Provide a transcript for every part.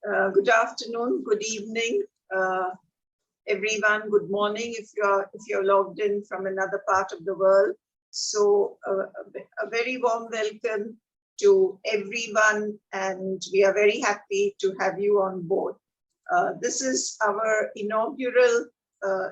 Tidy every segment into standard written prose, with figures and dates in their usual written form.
Good afternoon, good evening, everyone. Good morning if you're logged in from another part of the world. So a very warm welcome to everyone, and we are very happy to have you on board. This is our inaugural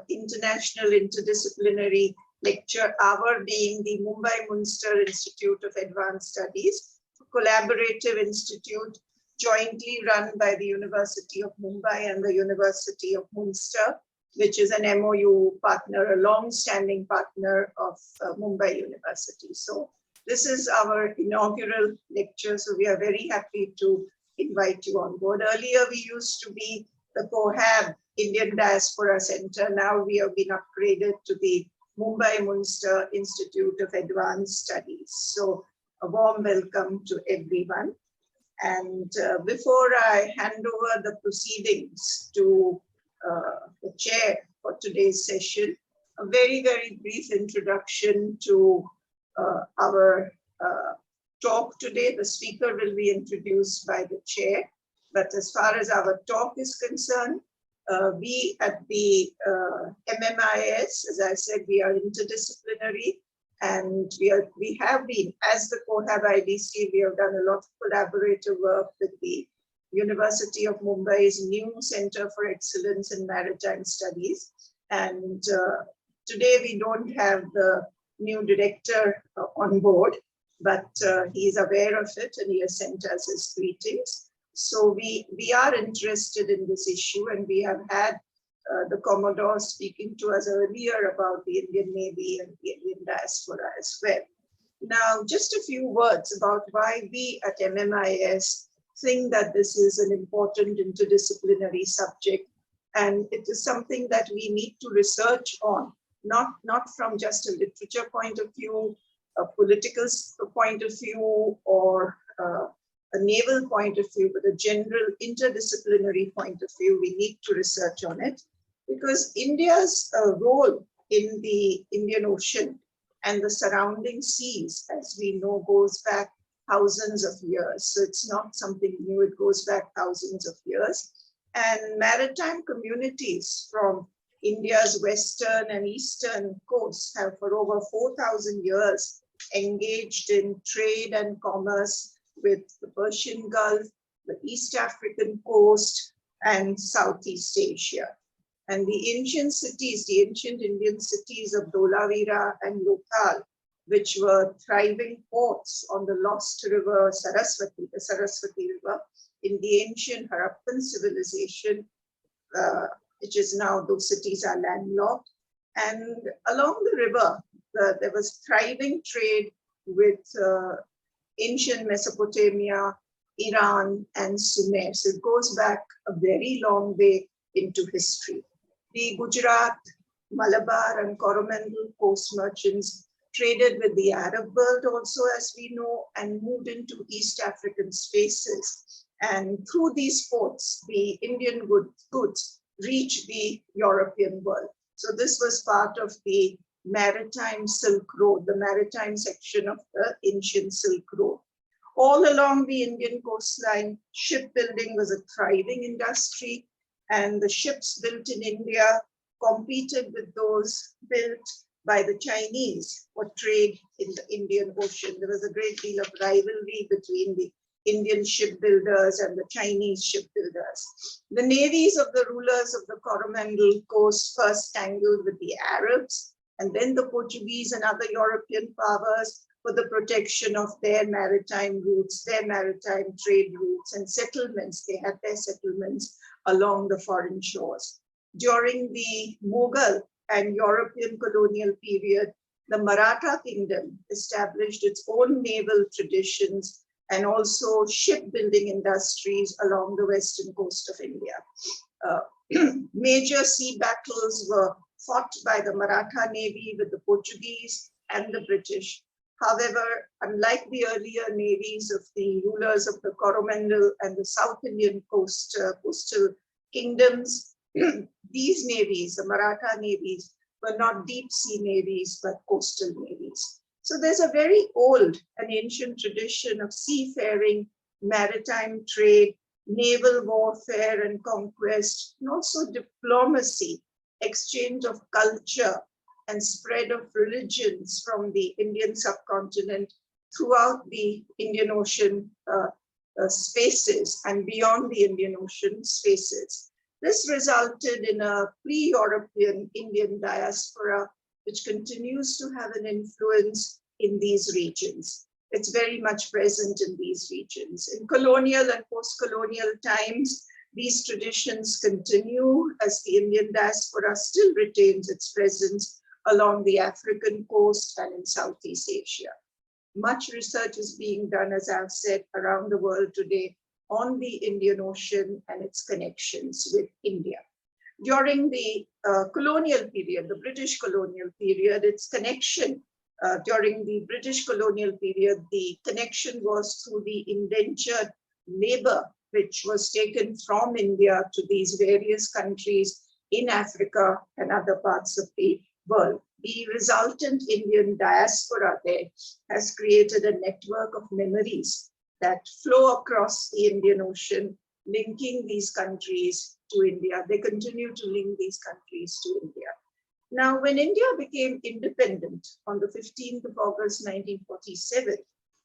international interdisciplinary lecture hour, being the Mumbai Münster Institute of Advanced Studies, a collaborative institute jointly run by the University of Mumbai and the University of Münster, which is an MOU partner, a long-standing partner of Mumbai University. So this is our inaugural lecture, so we are very happy to invite you on board. Earlier, we used to be the COHAB Indian Diaspora Center. Now we have been upgraded to the Mumbai Münster Institute of Advanced Studies. So a warm welcome to everyone. And before I hand over the proceedings to the chair for today's session, a very, very brief introduction to our talk today. The speaker will be introduced by the chair. But as far as our talk is concerned, we at the MMIAS, as I said, we are interdisciplinary. And we have been, as the COHAB IDC, we have done a lot of collaborative work with the University of Mumbai's new Center for Excellence in Maritime Studies. And today we don't have the new director on board, but he is aware of it and he has sent us his greetings. So we are interested in this issue, and we have had the Commodore speaking to us earlier about the Indian Navy and the Indian diaspora as well. Now, just a few words about why we at MMIS think that this is an important interdisciplinary subject, and it is something that we need to research on, not from just a literature point of view, a political point of view, or a naval point of view, but a general interdisciplinary point of view. We need to research on it, because India's role in the Indian Ocean and the surrounding seas, as we know, goes back thousands of years. So it's not something new, it goes back thousands of years. And maritime communities from India's western and eastern coasts have for over 4,000 years engaged in trade and commerce with the Persian Gulf, the East African coast, and Southeast Asia. And the ancient cities, the ancient Indian cities of Dholavira and Lothal, which were thriving ports on the lost river Saraswati, the Saraswati River, in the ancient Harappan civilization, which is now, those cities are landlocked. And along the river, there was thriving trade with ancient Mesopotamia, Iran, and Sumer. So it goes back a very long way into history. The Gujarat, Malabar, and Coromandel coast merchants traded with the Arab world also, as we know, and moved into East African spaces. And through these ports, the Indian goods reached the European world. So this was part of the Maritime Silk Road, the maritime section of the ancient Silk Road. All along the Indian coastline, shipbuilding was a thriving industry, and the ships built in India competed with those built by the Chinese for trade in the Indian Ocean. There was a great deal of rivalry between the Indian shipbuilders and the Chinese shipbuilders. The navies of the rulers of the Coromandel coast first tangled with the Arabs, and then the Portuguese and other European powers for the protection of their maritime routes, their maritime trade routes and settlements. They had their settlements along the foreign shores. During the Mughal and European colonial period, the Maratha kingdom established its own naval traditions and also shipbuilding industries along the western coast of India. Major sea battles were fought by the Maratha Navy with the Portuguese and the British. However, unlike the earlier navies of the rulers of the Coromandel and the South Indian coastal kingdoms, these navies, the Maratha navies, were not deep sea navies, but coastal navies. So there's a very old and ancient tradition of seafaring, maritime trade, naval warfare and conquest, and also diplomacy, exchange of culture, and spread of religions from the Indian subcontinent throughout the Indian Ocean spaces and beyond the Indian Ocean spaces. This resulted in a pre-European Indian diaspora, which continues to have an influence in these regions. It's very much present in these regions. In colonial and post-colonial times, these traditions continue as the Indian diaspora still retains its presence along the African coast and in Southeast Asia. Much research is being done, as I've said, around the world today on the Indian Ocean and its connections with India. During the colonial period, the British colonial period, its connection during the British colonial period, the connection was through the indentured labor, which was taken from India to these various countries in Africa and other parts of the world. The resultant Indian diaspora there has created a network of memories that flow across the Indian Ocean, linking these countries to India. They continue to link these countries to India. Now, when India became independent on the 15th of August, 1947,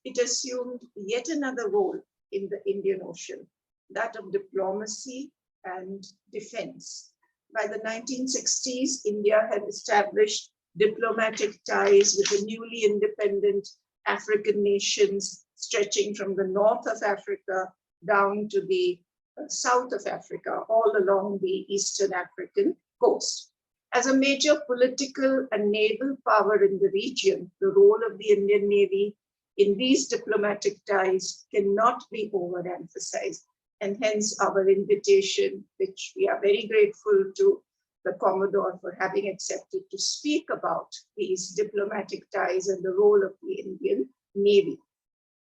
it assumed yet another role in the Indian Ocean, that of diplomacy and defense. By the 1960s, India had established diplomatic ties with the newly independent African nations stretching from the north of Africa down to the south of Africa, all along the Eastern African coast. As a major political and naval power in the region, the role of the Indian Navy in these diplomatic ties cannot be overemphasized. And hence our invitation, which we are very grateful to the Commodore for having accepted to speak about these diplomatic ties and the role of the Indian Navy.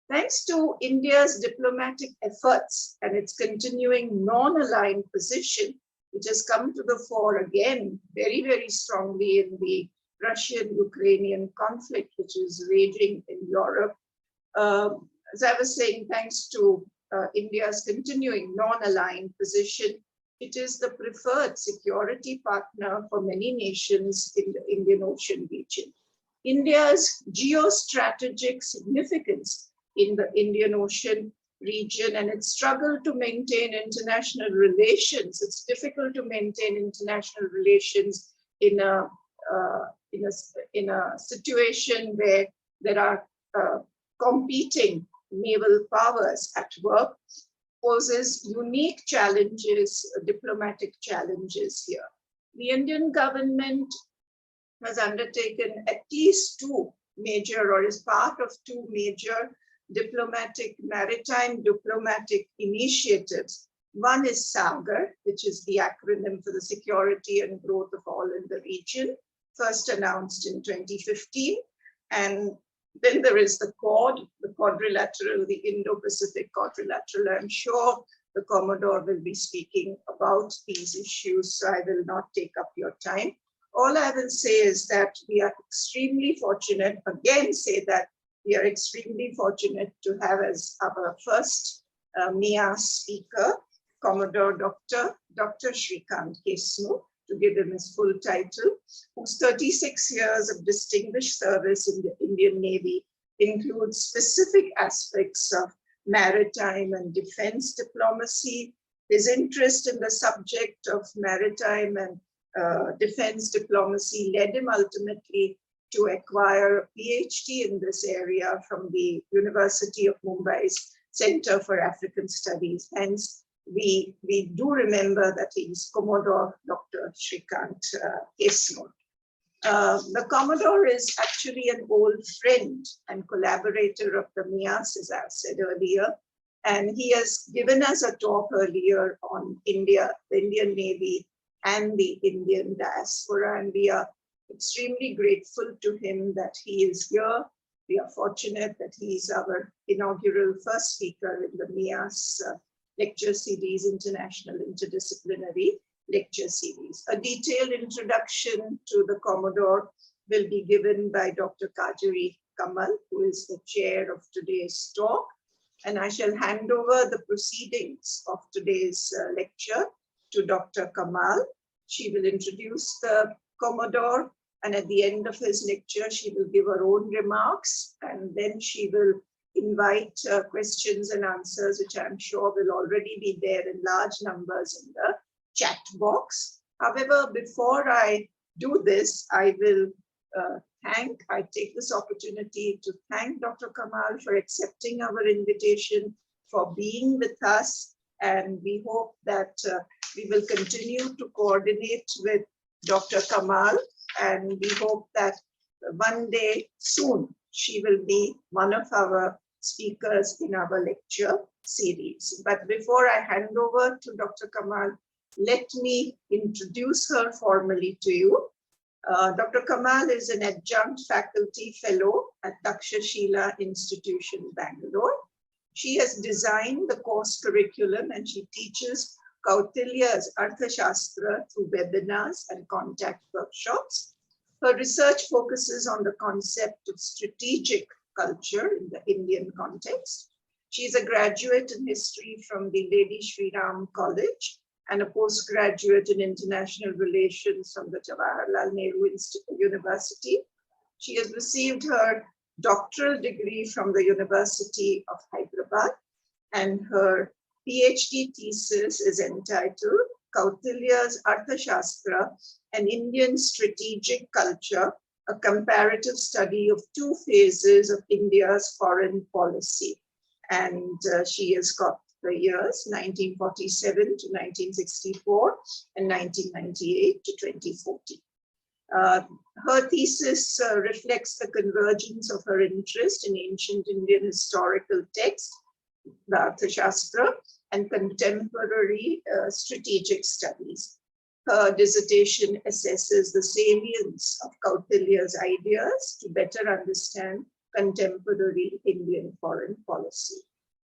Thanks to India's diplomatic efforts and its continuing non-aligned position, which has come to the fore again very, very strongly in the Russian-Ukrainian conflict, which is raging in Europe. As I was saying, thanks to India's continuing non-aligned position, it is the preferred security partner for many nations in the Indian Ocean region. India's geostrategic significance in the Indian Ocean region and its struggle to maintain international relations. It's difficult to maintain international relations in a situation where there are competing naval powers at work, poses unique challenges, diplomatic challenges here. The Indian government has undertaken at least two major, or is part of two major maritime diplomatic initiatives. One is SAGAR, which is the acronym for the security and growth of all in the region, first announced in 2015. And then there is the Quad, the quadrilateral, the Indo-Pacific quadrilateral. I'm sure the Commodore will be speaking about these issues, so I will not take up your time. All I will say is that we are extremely fortunate, again say that we are extremely fortunate to have as our first MIAS speaker, Commodore Dr. Srikant Kesnur, to give him his full title, whose 36 years of distinguished service in the Indian Navy includes specific aspects of maritime and defense diplomacy. His interest in the subject of maritime and defense diplomacy led him ultimately to acquire a PhD in this area from the University of Mumbai's Center for African Studies. Hence, we do remember that he is Commodore Dr. Srikant Kesnur. The Commodore is actually an old friend and collaborator of the MIAS, as I've said earlier, and he has given us a talk earlier on India, the Indian Navy, and the Indian diaspora, and we are extremely grateful to him that he is here. We are fortunate that he is our inaugural first speaker in the MIAS lecture series, International Interdisciplinary Lecture Series. A detailed introduction to the Commodore will be given by Dr. Kajari Kamal, who is the chair of today's talk. and I shall hand over the proceedings of today's lecture to Dr. Kamal. She will introduce the Commodore, and at the end of his lecture, she will give her own remarks, and then she will invite questions and answers, which I'm sure will already be there in large numbers in the chat box. However, before I do this, I will I take this opportunity to thank Dr. Kamal for accepting our invitation, for being with us, and we hope that we will continue to coordinate with Dr. Kamal, and we hope that one day soon she will be one of our speakers in our lecture series. But before I hand over to Dr. Kamal, let me introduce her formally to you. Dr. Kamal is an adjunct faculty fellow at Takshashila Institution, Bangalore. She has designed the course curriculum and she teaches Kautilya's Arthashastra through webinars and contact workshops. Her research focuses on the concept of strategic culture in the Indian context. She is a graduate in history from the Lady Shri Ram College and a postgraduate in international relations from the Jawaharlal Nehru University. She has received her doctoral degree from the University of Hyderabad, and her PhD thesis is entitled Kautilya's Arthashastra, an Indian Strategic Culture, a comparative study of two phases of India's foreign policy. And she has got the years 1947 to 1964 and 1998 to 2014. Her thesis reflects the convergence of her interest in ancient Indian historical text, the Arthashastra, and contemporary strategic studies. Her dissertation assesses the salience of Kautilya's ideas to better understand contemporary Indian foreign policy.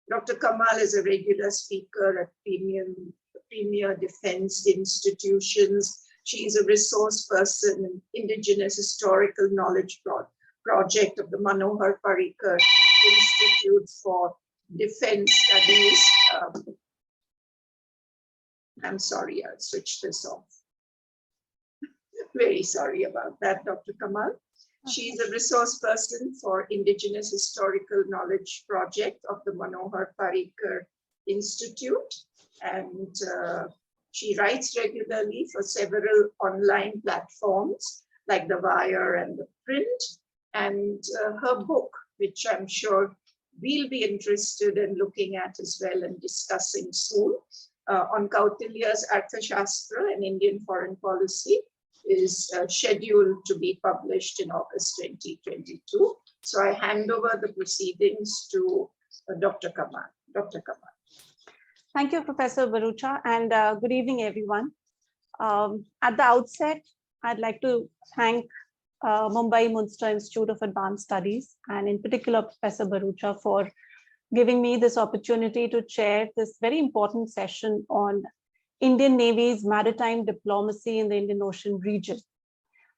Dr. Kamal is a regular speaker at premier defense institutions. She is a resource person in Indigenous Historical Knowledge Project of the Manohar Parrikar Institute for Defense Studies. I'm sorry, I'll switch this off. Very sorry about that, Dr. Kamal. She is a resource person for Indigenous Historical Knowledge Project of the Manohar Parrikar Institute, and she writes regularly for several online platforms like The Wire and The Print, and her book, which I'm sure we'll be interested in looking at as well and discussing soon, on Kautilya's Arthashastra and Indian foreign policy, is scheduled to be published in August 2022. So I hand over the proceedings to Dr. Kamal. Dr. Kamal. Thank you, Professor Bharucha, and good evening, everyone. At the outset, I'd like to thank Mumbai Münster Institute of Advanced Studies, and in particular, Professor Bharucha, for giving me this opportunity to chair this very important session on Indian Navy's maritime diplomacy in the Indian Ocean region.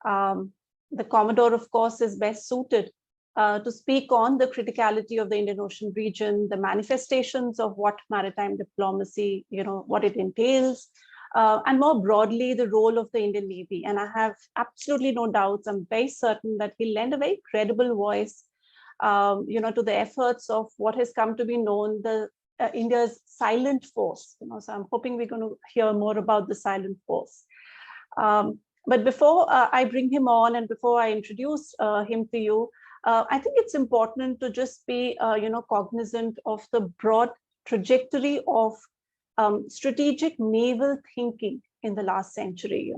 The Commodore, of course, is best suited to speak on the criticality of the Indian Ocean region, the manifestations of what maritime diplomacy, what it entails, and more broadly, the role of the Indian Navy. And I have absolutely no doubts, I'm very certain that he'll lend a very credible voice, to the efforts of what has come to be known, the India's silent force. So I'm hoping we're going to hear more about the silent force. But before I bring him on and before I introduce him to you, I think it's important to just be, cognizant of the broad trajectory of strategic naval thinking in the last century.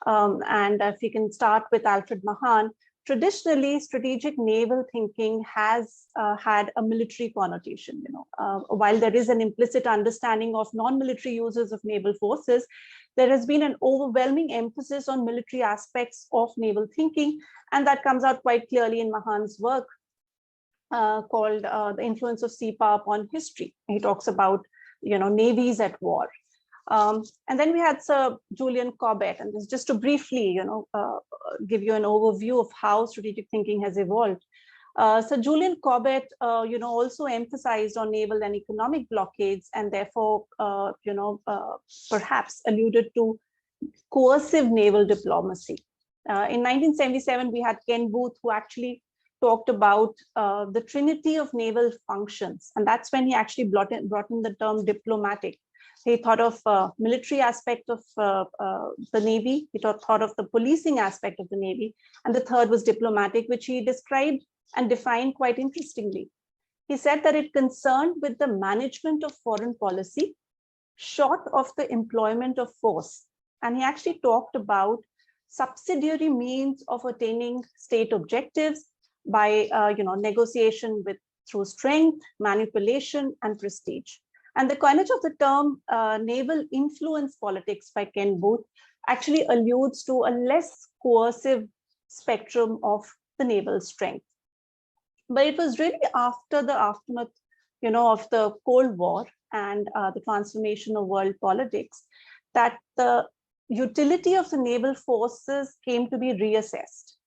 And if we can start with Alfred Mahan, traditionally, strategic naval thinking has had a military connotation. While there is an implicit understanding of non-military uses of naval forces, there has been an overwhelming emphasis on military aspects of naval thinking, and that comes out quite clearly in Mahan's work called The Influence of Sea Power upon History. He talks about, navies at war. And then we had Sir Julian Corbett, and this just to briefly, give you an overview of how strategic thinking has evolved. Sir Julian Corbett, also emphasized on naval and economic blockades, and therefore, perhaps alluded to coercive naval diplomacy. In 1977, we had Ken Booth, who actually talked about the trinity of naval functions, and that's when he actually brought in the term diplomatic. He thought of military aspect of the Navy, he thought of the policing aspect of the Navy, and the third was diplomatic, which he described and defined quite interestingly. He said that it concerned with the management of foreign policy, short of the employment of force. And he actually talked about subsidiary means of attaining state objectives by negotiation through strength, manipulation, and prestige. And the coinage of the term naval influence politics by Ken Booth actually alludes to a less coercive spectrum of the naval strength. But it was really after the aftermath, of the Cold War and the transformation of world politics that the utility of the naval forces came to be reassessed.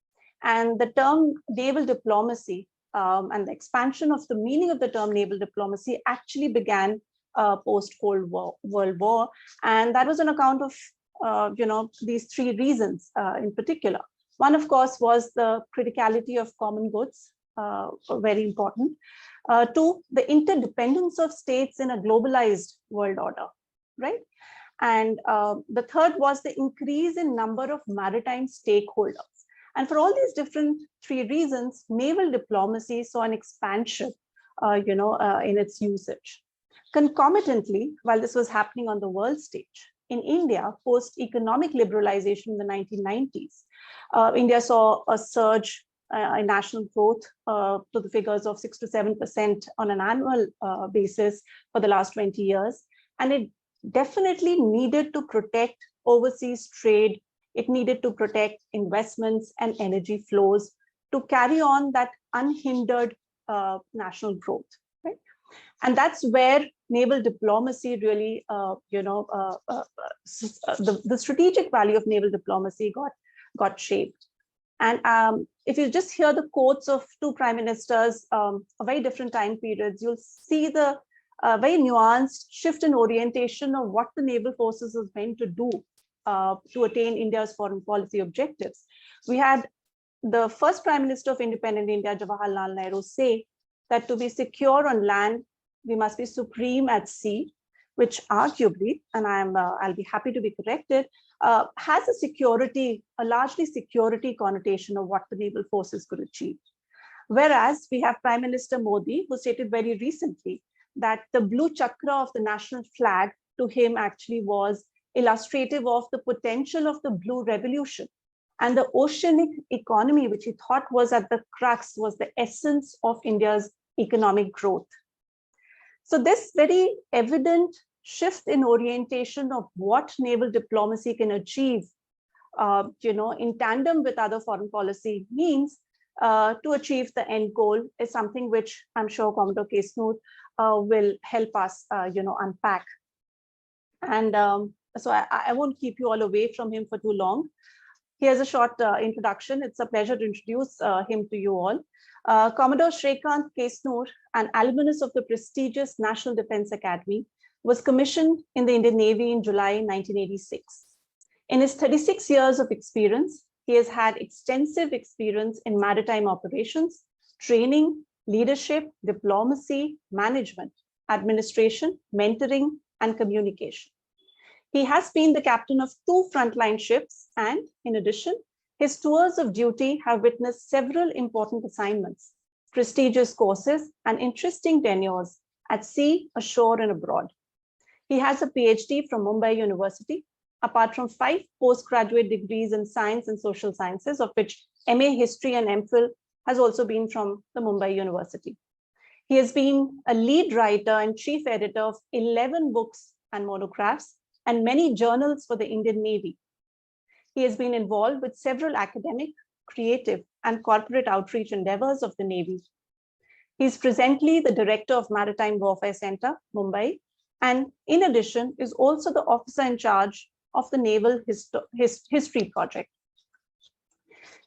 And the term naval diplomacy and the expansion of the meaning of the term naval diplomacy actually began post-Cold World War. And that was on account of, these three reasons in particular. One, of course, was the criticality of common goods, very important. Two, the interdependence of states in a globalized world order, right? And the third was the increase in number of maritime stakeholders. And for all these different three reasons, naval diplomacy saw an expansion, in its usage. Concomitantly, while this was happening on the world stage, in India, post-economic liberalization in the 1990s, India saw a surge in national growth to the figures of 6 to 7% on an annual basis for the last 20 years. And it definitely needed to protect overseas trade. It needed to protect investments and energy flows to carry on that unhindered national growth, right? And that's where naval diplomacy really, the strategic value of naval diplomacy got shaped. And if you just hear the quotes of two prime ministers of very different time periods, you'll see the very nuanced shift in orientation of what the naval forces is meant to do to attain India's foreign policy objectives. We had the first Prime Minister of independent India, Jawaharlal Nehru, say that to be secure on land, we must be supreme at sea, which arguably, and I'll be happy to be corrected, has a largely security connotation of what the naval forces could achieve. Whereas we have Prime Minister Modi, who stated very recently that the blue chakra of the national flag to him actually was illustrative of the potential of the blue revolution. And the oceanic economy, which he thought was at the crux, was the essence of India's economic growth. So this very evident shift in orientation of what naval diplomacy can achieve, in tandem with other foreign policy means to achieve the end goal is something which I'm sure Commodore Kesnur will help us, unpack. And so I won't keep you all away from him for too long. Here's a short introduction. It's a pleasure to introduce him to you all. Commodore Srikant Kesnur, an alumnus of the prestigious National Defense Academy, was commissioned in the Indian Navy in July 1986. In his 36 years of experience, he has had extensive experience in maritime operations, training, leadership, diplomacy, management, administration, mentoring, and communication. He has been the captain of 2 frontline ships, and in addition, his tours of duty have witnessed several important assignments, prestigious courses, and interesting tenures at sea, ashore, and abroad. He has a PhD from Mumbai University, apart from 5 postgraduate degrees in science and social sciences, of which MA History and MPhil has also been from the Mumbai University. He has been a lead writer and chief editor of 11 books and monographs and many journals for the Indian Navy. He has been involved with several academic, creative, and corporate outreach endeavors of the Navy. He is presently the director of Maritime Warfare Center, Mumbai, and in addition is also the officer in charge of the Naval History Project.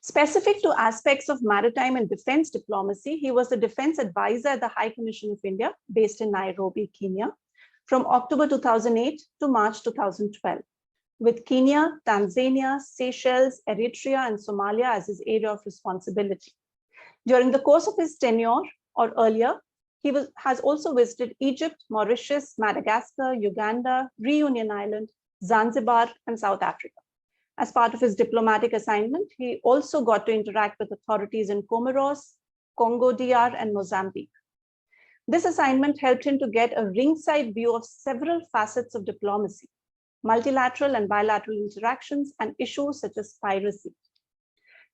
Specific to aspects of maritime and defense diplomacy, he was the defense advisor at the High Commission of India, based in Nairobi, Kenya, from October 2008 to March 2012, with Kenya, Tanzania, Seychelles, Eritrea, and Somalia as his area of responsibility. During the course of his tenure or earlier, he has also visited Egypt, Mauritius, Madagascar, Uganda, Reunion Island, Zanzibar, and South Africa. As part of his diplomatic assignment, he also got to interact with authorities in Comoros, Congo DR, and Mozambique. This assignment helped him to get a ringside view of several facets of diplomacy, multilateral and bilateral interactions, and issues such as piracy.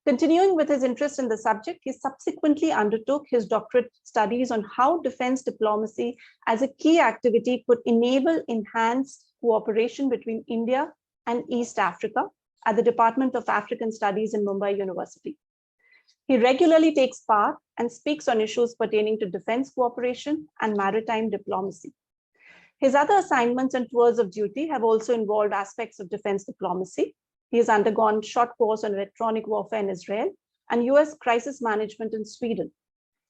Continuing with his interest in the subject, he subsequently undertook his doctorate studies on how defense diplomacy as a key activity could enable enhanced cooperation between India and East Africa at the Department of African Studies in Mumbai University. He regularly takes part and speaks on issues pertaining to defense cooperation and maritime diplomacy. His other assignments and tours of duty have also involved aspects of defense diplomacy. He has undergone short course on electronic warfare in Israel and US crisis management in Sweden.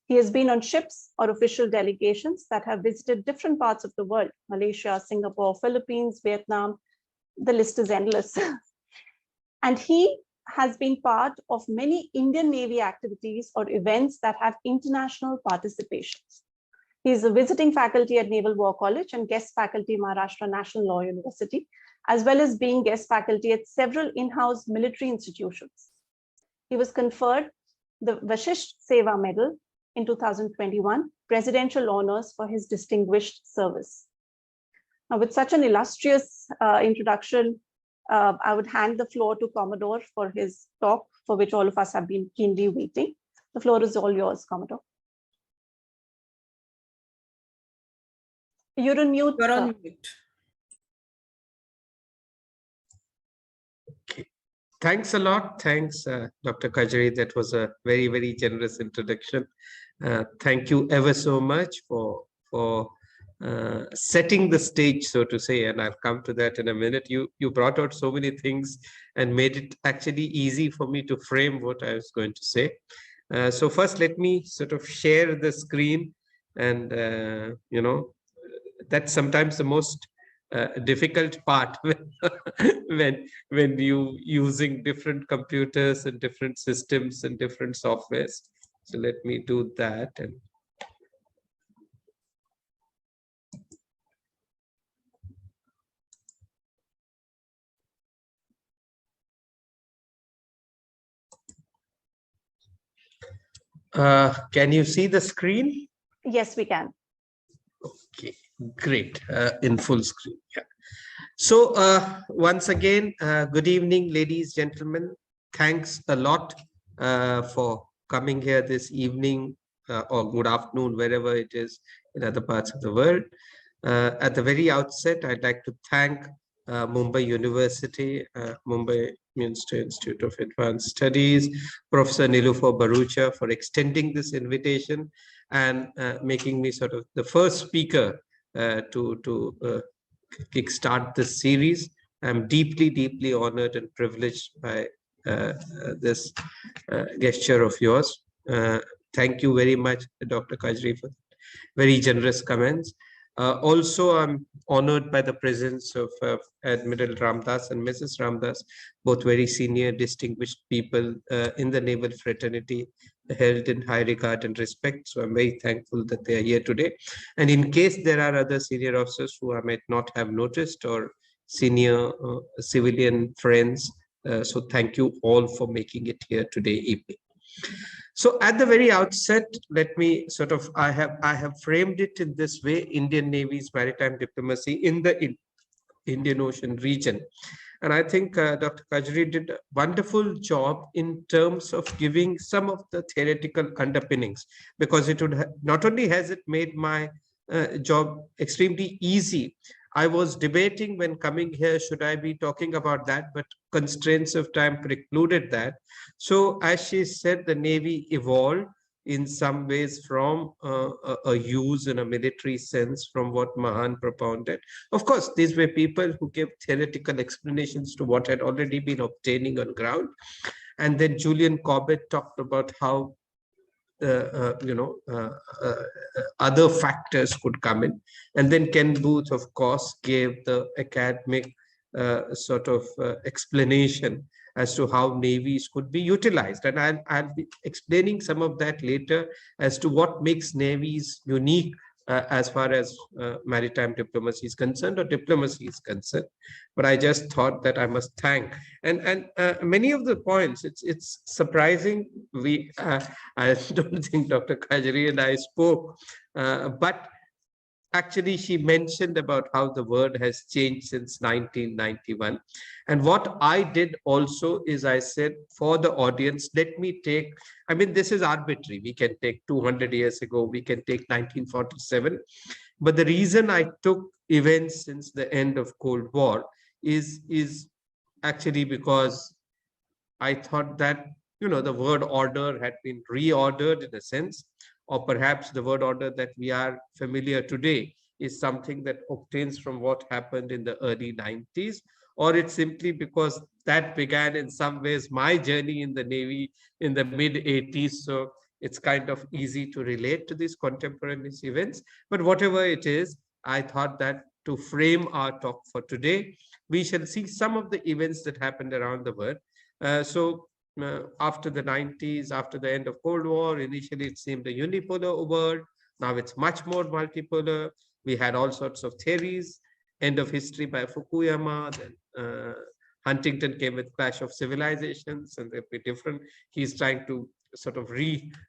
He has been on ships or official delegations that have visited different parts of the world: Malaysia, Singapore, Philippines, Vietnam. The list is endless. And he has been part of many Indian Navy activities or events that have international participations. He is a visiting faculty at Naval War College and guest faculty Maharashtra National Law University, as well as being guest faculty at several in-house military institutions. He was conferred the Vashisht Seva Medal in 2021, presidential honors for his distinguished service. Now, with such an illustrious introduction, I would hand the floor to Commodore for his talk, for which all of us have been keenly waiting. The floor is all yours, Commodore. You're on mute. You're on mute. Okay. Thanks a lot. Thanks, Dr. Kajri. That was a very, very generous introduction. Thank you ever so much for setting the stage, so to say, and I'll come to that in a minute. You brought out so many things and made it actually easy for me to frame what I was going to say. So first, let me sort of share the screen, and you know, that's sometimes the most difficult part when you using different computers and different systems and different softwares. So let me do that. And can you see the screen? Yes, we can. Okay, great. In full screen. Yeah. So once again, good evening, ladies, gentlemen. Thanks a lot for coming here this evening or good afternoon, wherever it is in other parts of the world. At the very outset, I'd like to thank Mumbai University, Mumbai Münster Institute of Advanced Studies, Professor Niloufar Bharucha, for extending this invitation and making me sort of the first speaker to kickstart this series. I'm deeply, deeply honored and privileged by this gesture of yours. Thank you very much, Dr. Kajri, for very generous comments. Also, I'm honored by the presence of Admiral Ramdas and Mrs. Ramdas, both very senior, distinguished people in the naval fraternity, held in high regard and respect. So I'm very thankful that they are here today. And in case there are other senior officers who I might not have noticed, or senior civilian friends, so thank you all for making it here today evening. So at the very outset, let me sort of, I have framed it in this way: Indian Navy's maritime diplomacy in the Indian Ocean region. And I think Dr. Kajri did a wonderful job in terms of giving some of the theoretical underpinnings, because it would not only has it made my job extremely easy. I was debating when coming here, should I be talking about that, but constraints of time precluded that. So as she said, the Navy evolved. in some ways from a use in a military sense from what Mahan propounded. Of course, these were people who gave theoretical explanations to what had already been obtaining on ground. And then Julian Corbett talked about how other factors could come in. And then Ken Booth, of course, gave the academic explanation as to how navies could be utilized. And I'll be explaining some of that later as to what makes navies unique as far as maritime diplomacy is concerned, or diplomacy is concerned. But I just thought that I must thank. And many of the points, it's surprising. I don't think Dr. Kajri and I spoke, but actually she mentioned about how the word has changed since 1991. And what I did also is I said, for the audience, let me take, I mean, this is arbitrary. We can take 200 years ago, we can take 1947. But the reason I took events since the end of Cold War is actually because I thought that, the word order had been reordered in a sense, or perhaps the word order that we are familiar today is something that obtains from what happened in the early 90s, or it's simply because that began in some ways my journey in the Navy in the mid 80s. So it's kind of easy to relate to these contemporaneous events. But whatever it is, I thought that to frame our talk for today, we shall see some of the events that happened around the world. After the 90s, after the end of Cold War, initially it seemed a unipolar world. Now it's much more multipolar. We had all sorts of theories. End of history by Fukuyama. Then Huntington came with Clash of Civilizations, and they'll be different. He's trying to sort of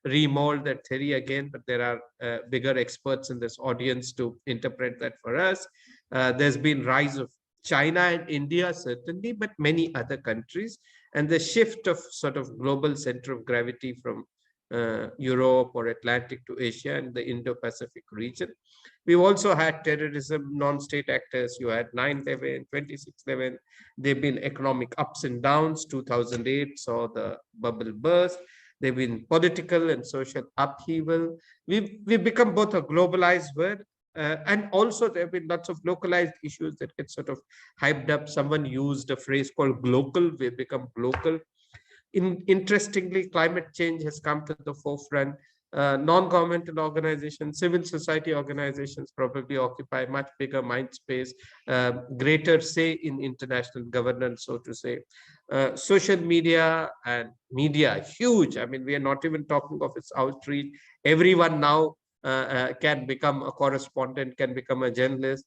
remold that theory again, but there are bigger experts in this audience to interpret that for us. There's been rise of China and India, certainly, but many other countries, and the shift of sort of global center of gravity from Europe or Atlantic to Asia and the Indo-Pacific region. We've also had terrorism, non-state actors. You had 9/11, 26/11. There've been economic ups and downs. 2008 saw the bubble burst. There've been political and social upheaval. We've become both a globalized world, and also there have been lots of localized issues that get sort of hyped up. Someone used a phrase called global. We've become global. Interestingly, climate change has come to the forefront. Non-governmental organizations, civil society organizations probably occupy much bigger mind space, greater say in international governance, so to say. Social media and media, huge. I mean, we are not even talking of its outreach. Everyone now can become a correspondent, can become a journalist,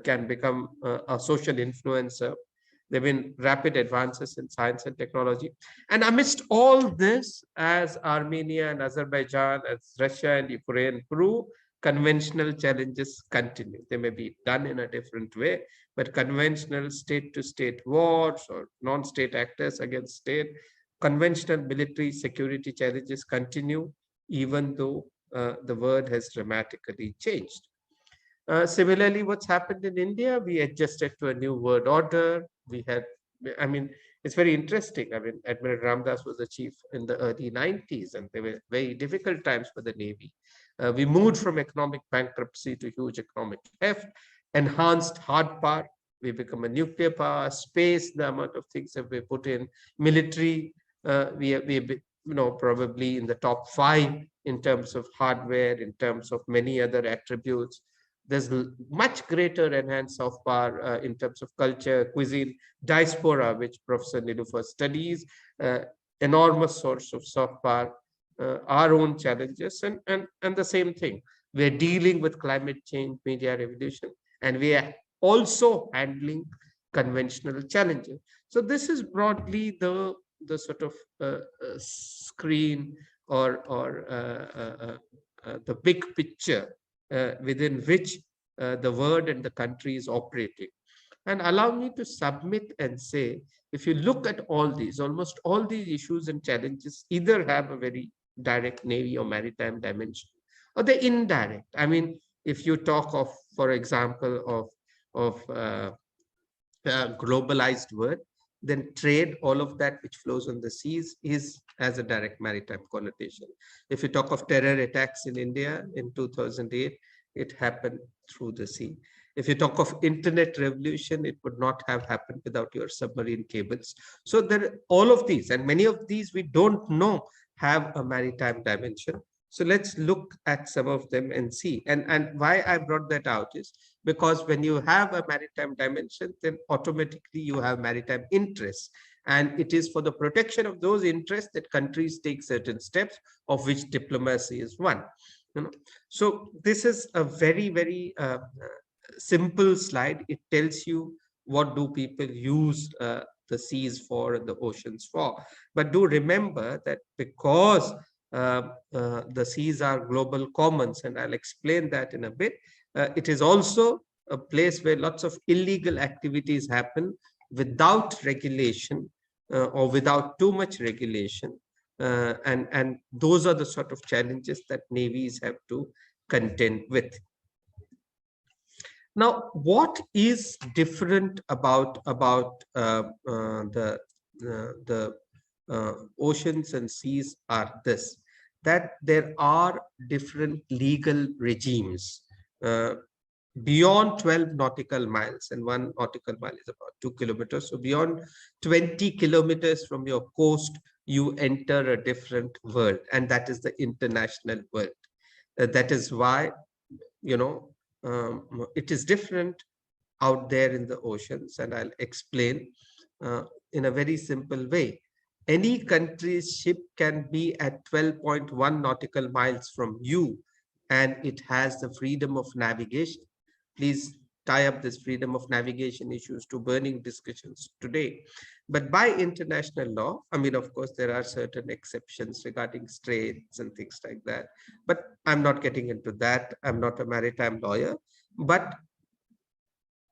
can become a social influencer. There have been rapid advances in science and technology. And amidst all this, as Armenia and Azerbaijan, as Russia and Ukraine prove, conventional challenges continue. They may be done in a different way, but conventional state-to-state wars or non-state actors against state, conventional military security challenges continue, even though the world has dramatically changed. Similarly, what's happened in India, we adjusted to a new world order. We had, I mean, it's very interesting. I mean, Admiral Ramdas was the chief in the early 90s, and they were very difficult times for the Navy. We moved from economic bankruptcy to huge economic heft, enhanced hard power. We become a nuclear power, space, the amount of things that we put in, military. We probably in the top 5 in terms of hardware, in terms of many other attributes. There's much greater enhanced soft power in terms of culture, cuisine, diaspora, which Professor Niloufar studies, enormous source of soft power, our own challenges, and the same thing. We're dealing with climate change, media revolution, and we are also handling conventional challenges. So this is broadly the sort of screen or the big picture within which the world and the country is operating. And allow me to submit and say, if you look at all these, almost all these issues and challenges either have a very direct Navy or maritime dimension, or they're indirect. I mean, if you talk of, for example, of globalized world, then trade, all of that which flows on the seas has a direct maritime connotation. If you talk of terror attacks in India in 2008, it happened through the sea. If you talk of internet revolution, it would not have happened without your submarine cables. So there, all of these, and many of these we don't know have a maritime dimension. So let's look at some of them and see. And why I brought that out is because when you have a maritime dimension, then automatically you have maritime interests. And it is for the protection of those interests that countries take certain steps, of which diplomacy is one. So this is a very, very simple slide. It tells you what do people use the seas for and the oceans for. But do remember that because the seas are global commons, and I'll explain that in a bit, it is also a place where lots of illegal activities happen without regulation or without too much regulation. And those are the sort of challenges that navies have to contend with. Now, what is different about the oceans and seas are this, that there are different legal regimes beyond 12 nautical miles, and 1 nautical mile is about 2 kilometers. So beyond 20 kilometers from your coast, you enter a different world, and that is the international world. That is why, it is different out there in the oceans, and I'll explain in a very simple way. Any country's ship can be at 12.1 nautical miles from you, and it has the freedom of navigation. Please tie up this freedom of navigation issues to burning discussions today. But by international law, I mean, of course, there are certain exceptions regarding straits and things like that. But I'm not getting into that. I'm not a maritime lawyer. But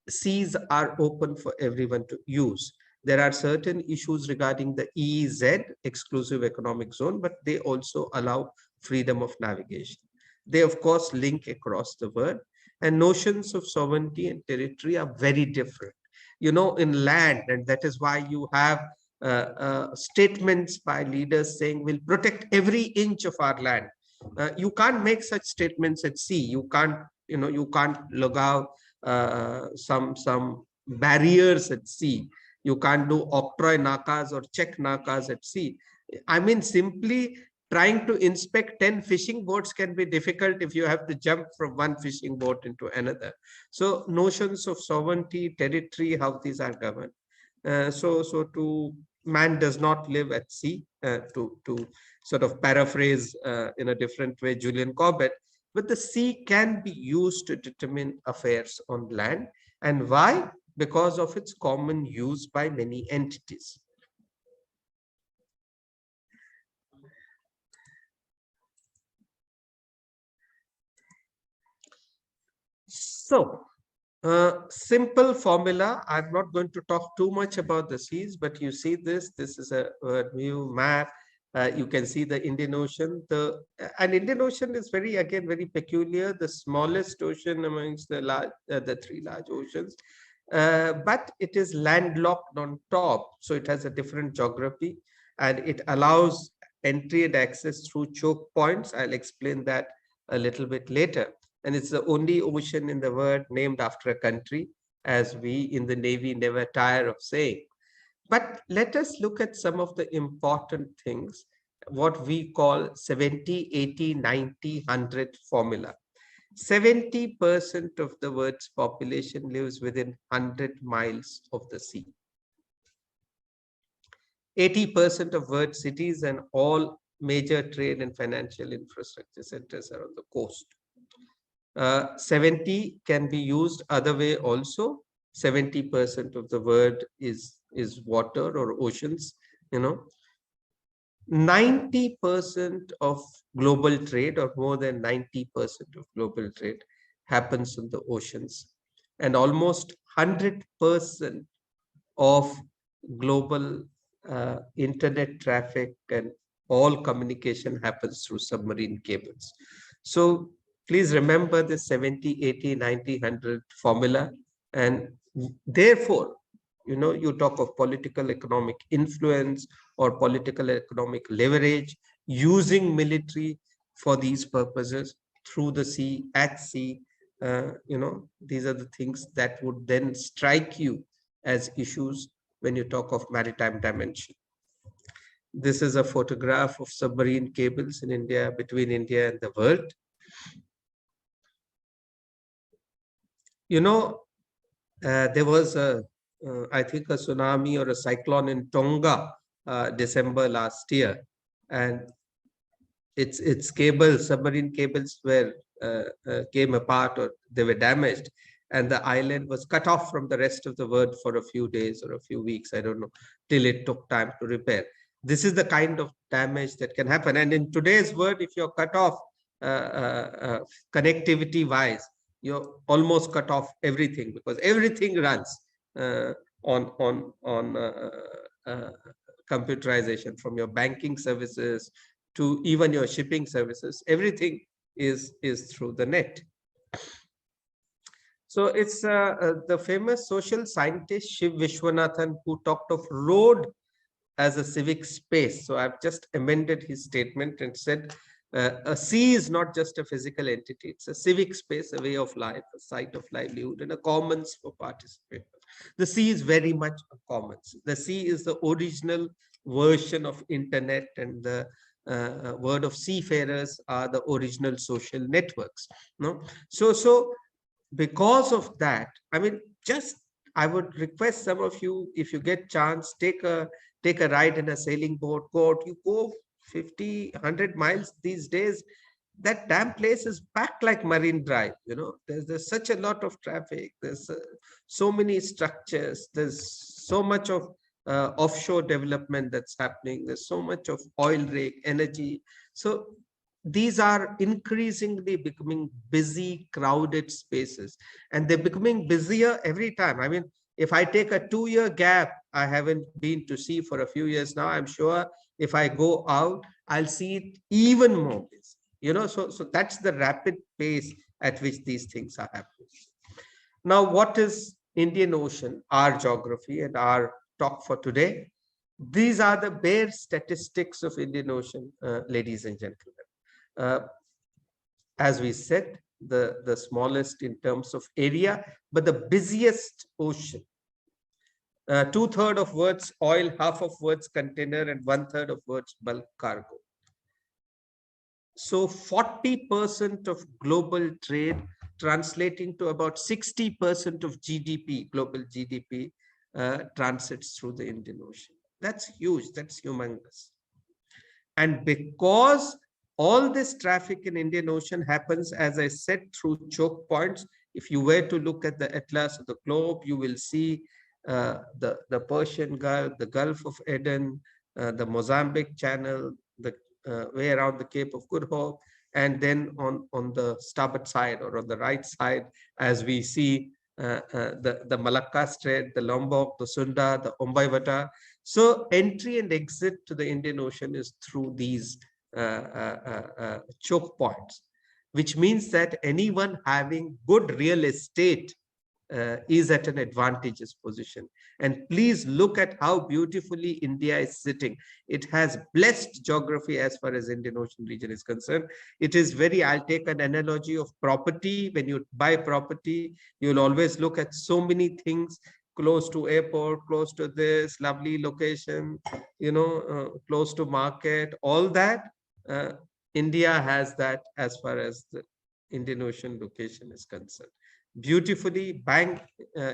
seas are open for everyone to use. There are certain issues regarding the EEZ, exclusive economic zone, but they also allow freedom of navigation. They, of course, link across the world. And notions of sovereignty and territory are very different. In land, and that is why you have statements by leaders saying we'll protect every inch of our land. You can't make such statements at sea. You can't log out some barriers at sea. You can't do octroi nakas or check nakas at sea. I mean, simply trying to inspect 10 fishing boats can be difficult if you have to jump from one fishing boat into another. So notions of sovereignty, territory, how these are governed. Man does not live at sea, to sort of paraphrase in a different way Julian Corbett, but the sea can be used to determine affairs on land. And why? Because of its common use by many entities. So, simple formula. I'm not going to talk too much about the seas, but you see this. This is a new map. You can see the Indian Ocean. And Indian Ocean is very peculiar. The smallest ocean amongst the 3 large oceans, but it is landlocked on top. So it has a different geography, and it allows entry and access through choke points. I'll explain that a little bit later. And it's the only ocean in the world named after a country, as we in the Navy never tire of saying. But let us look at some of the important things, what we call 70, 80, 90, 100 formula. 70% of the world's population lives within 100 miles of the sea. 80% of world cities and all major trade and financial infrastructure centers are on the coast. 70 can be used other way also. 70% of the world is water or oceans. 90% of global trade, or more than 90% of global trade, happens in the oceans, and almost 100% of global internet traffic and all communication happens through submarine cables. So please remember this 70, 80, 90, 100 formula. And therefore, You talk of political economic influence or political economic leverage, using military for these purposes through the sea, at sea. These are the things that would then strike you as issues when you talk of maritime dimension. This is a photograph of submarine cables in India, between India and the world. There was I think a tsunami or a cyclone in Tonga, December last year, and its cables, submarine cables, came apart, or they were damaged, and the island was cut off from the rest of the world for a few days or a few weeks, I don't know, till it took time to repair. This is the kind of damage that can happen. And in today's world, if you're cut off connectivity wise, you're almost cut off everything, because everything runs on computerization, from your banking services to even your shipping services. Everything is through the net. So it's the famous social scientist Shiv Vishwanathan who talked of road as a civic space. So I've just amended his statement and said a sea is not just a physical entity, it's a civic space, a way of life, a site of livelihood, and a commons for participation. The sea is very much a commons. The sea is the original version of internet, and the word of seafarers are the original social networks. So because of that, I mean, I would request some of you, if you get chance, take a ride in a sailing boat, go out, you go 50, 100 miles these days. That damn place is packed like Marine Drive. There's such a lot of traffic. There's so many structures. There's so much of offshore development that's happening. There's so much of oil rig, energy. So these are increasingly becoming busy, crowded spaces, and they're becoming busier every time. I mean, if I take a 2-year gap, I haven't been to sea for a few years now. I'm sure if I go out, I'll see it even more busy. So that's the rapid pace at which these things are happening. Now, what is Indian Ocean, our geography and our talk for today? These are the bare statistics of Indian Ocean, ladies and gentlemen. As we said, the smallest in terms of area, but the busiest ocean. 2/3 of world's oil, half of world's container, and 1/3 of world's bulk cargo. So 40% of global trade, translating to about 60% of GDP, global GDP, transits through the Indian Ocean. That's huge, that's humongous. And because all this traffic in Indian Ocean happens, as I said, through choke points. If you were to look at the atlas of the globe, you will see the Persian Gulf, the Gulf of Aden, the Mozambique Channel, the way around the Cape of Good Hope, and then on the starboard side, or on the right side, as we see the Malacca Strait, the Lombok, the Sunda, the Ombaivata. So entry and exit to the Indian Ocean is through these choke points, which means that anyone having good real estate is at an advantageous position. And please look at how beautifully India is sitting. It has blessed geography as far as Indian Ocean region is concerned. It is I'll take an analogy of property. When you buy property, you'll always look at so many things: close to airport, close to this, lovely location, close to market, all that. India has that as far as the Indian Ocean location is concerned. Beautifully bang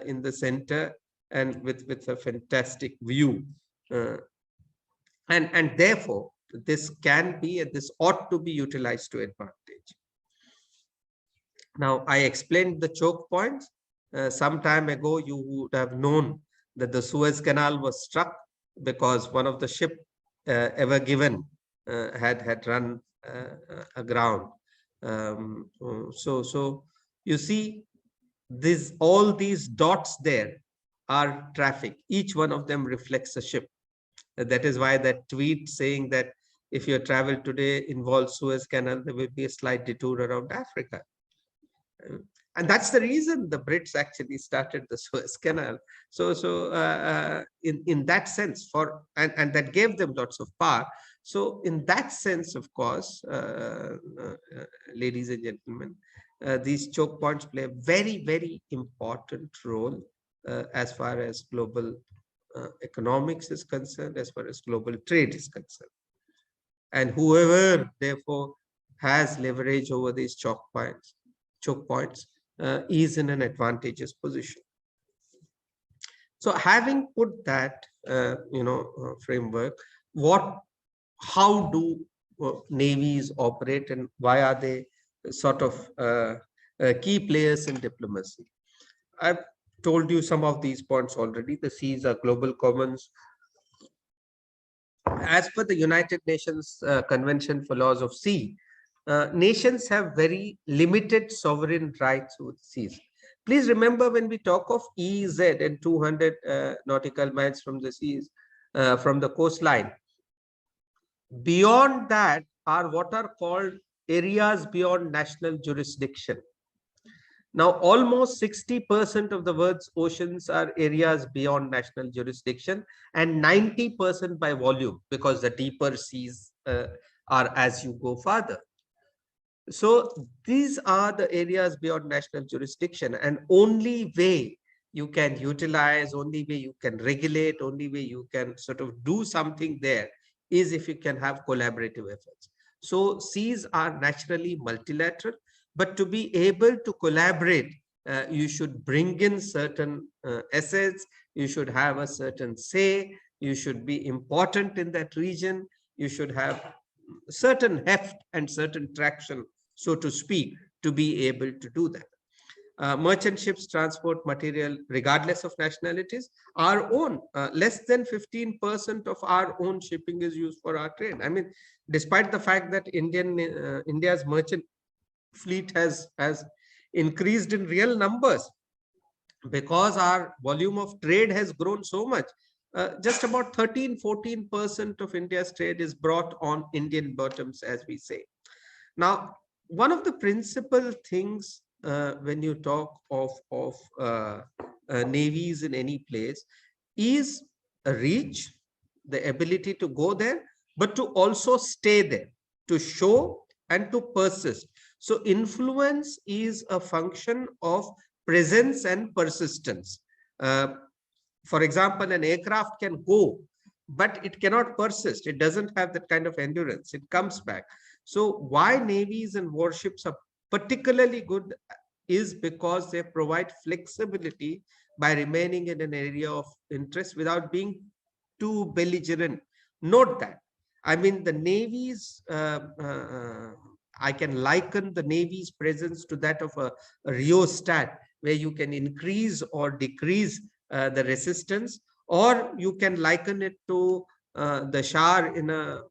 in the center, and with a fantastic view. And therefore, this can be, and this ought to be utilized to advantage. Now, I explained the choke points. Some time ago, you would have known that the Suez Canal was struck because one of the ship ever given had run aground. So you see, all these dots there are traffic. Each one of them reflects a ship. That is why that tweet saying that if your travel today involves Suez Canal, there will be a slight detour around Africa. And that's the reason the Brits actually started the Suez Canal. In that sense, and that gave them lots of power. So in that sense, of course, ladies and gentlemen, these choke points play a very, very important role as far as global economics is concerned, as far as global trade is concerned. And whoever, therefore, has leverage over these choke points, is in an advantageous position. So having put that, framework, how do navies operate, and why are they sort of key players in diplomacy? I've told you some of these points already. The seas are global commons. As per the United Nations Convention for Laws of Sea, nations have very limited sovereign rights over the seas. Please remember, when we talk of EEZ and 200 nautical miles from the seas, from the coastline, beyond that are what are called areas beyond national jurisdiction. Now, almost 60% of the world's oceans are areas beyond national jurisdiction, and 90% by volume, because the deeper seas are as you go farther. So these are the areas beyond national jurisdiction, and only way you can utilize, only way you can regulate, only way you can sort of do something there is if you can have collaborative efforts. So seas are naturally multilateral, but to be able to collaborate, you should bring in certain assets, you should have a certain say, you should be important in that region, you should have certain heft and certain traction, so to speak, to be able to do that. Merchant ships transport material regardless of nationalities. Our own, less than 15% of our own shipping is used for our trade. I mean, despite the fact that India's merchant fleet has increased in real numbers, because our volume of trade has grown so much, just about 13-14% of India's trade is brought on Indian bottoms, as we say. Now, one of the principal things when you talk of navies in any place is a reach, the ability to go there, but to also stay there, to show and to persist. So influence is a function of presence and persistence. For example, an aircraft can go, but it cannot persist. It doesn't have that kind of endurance. It comes back. So why navies and warships are particularly good is because they provide flexibility by remaining in an area of interest without being too belligerent. Note that. I mean, the navies, I can liken the navy's presence to that of a rheostat, where you can increase or decrease the resistance, or you can liken it to the shower in a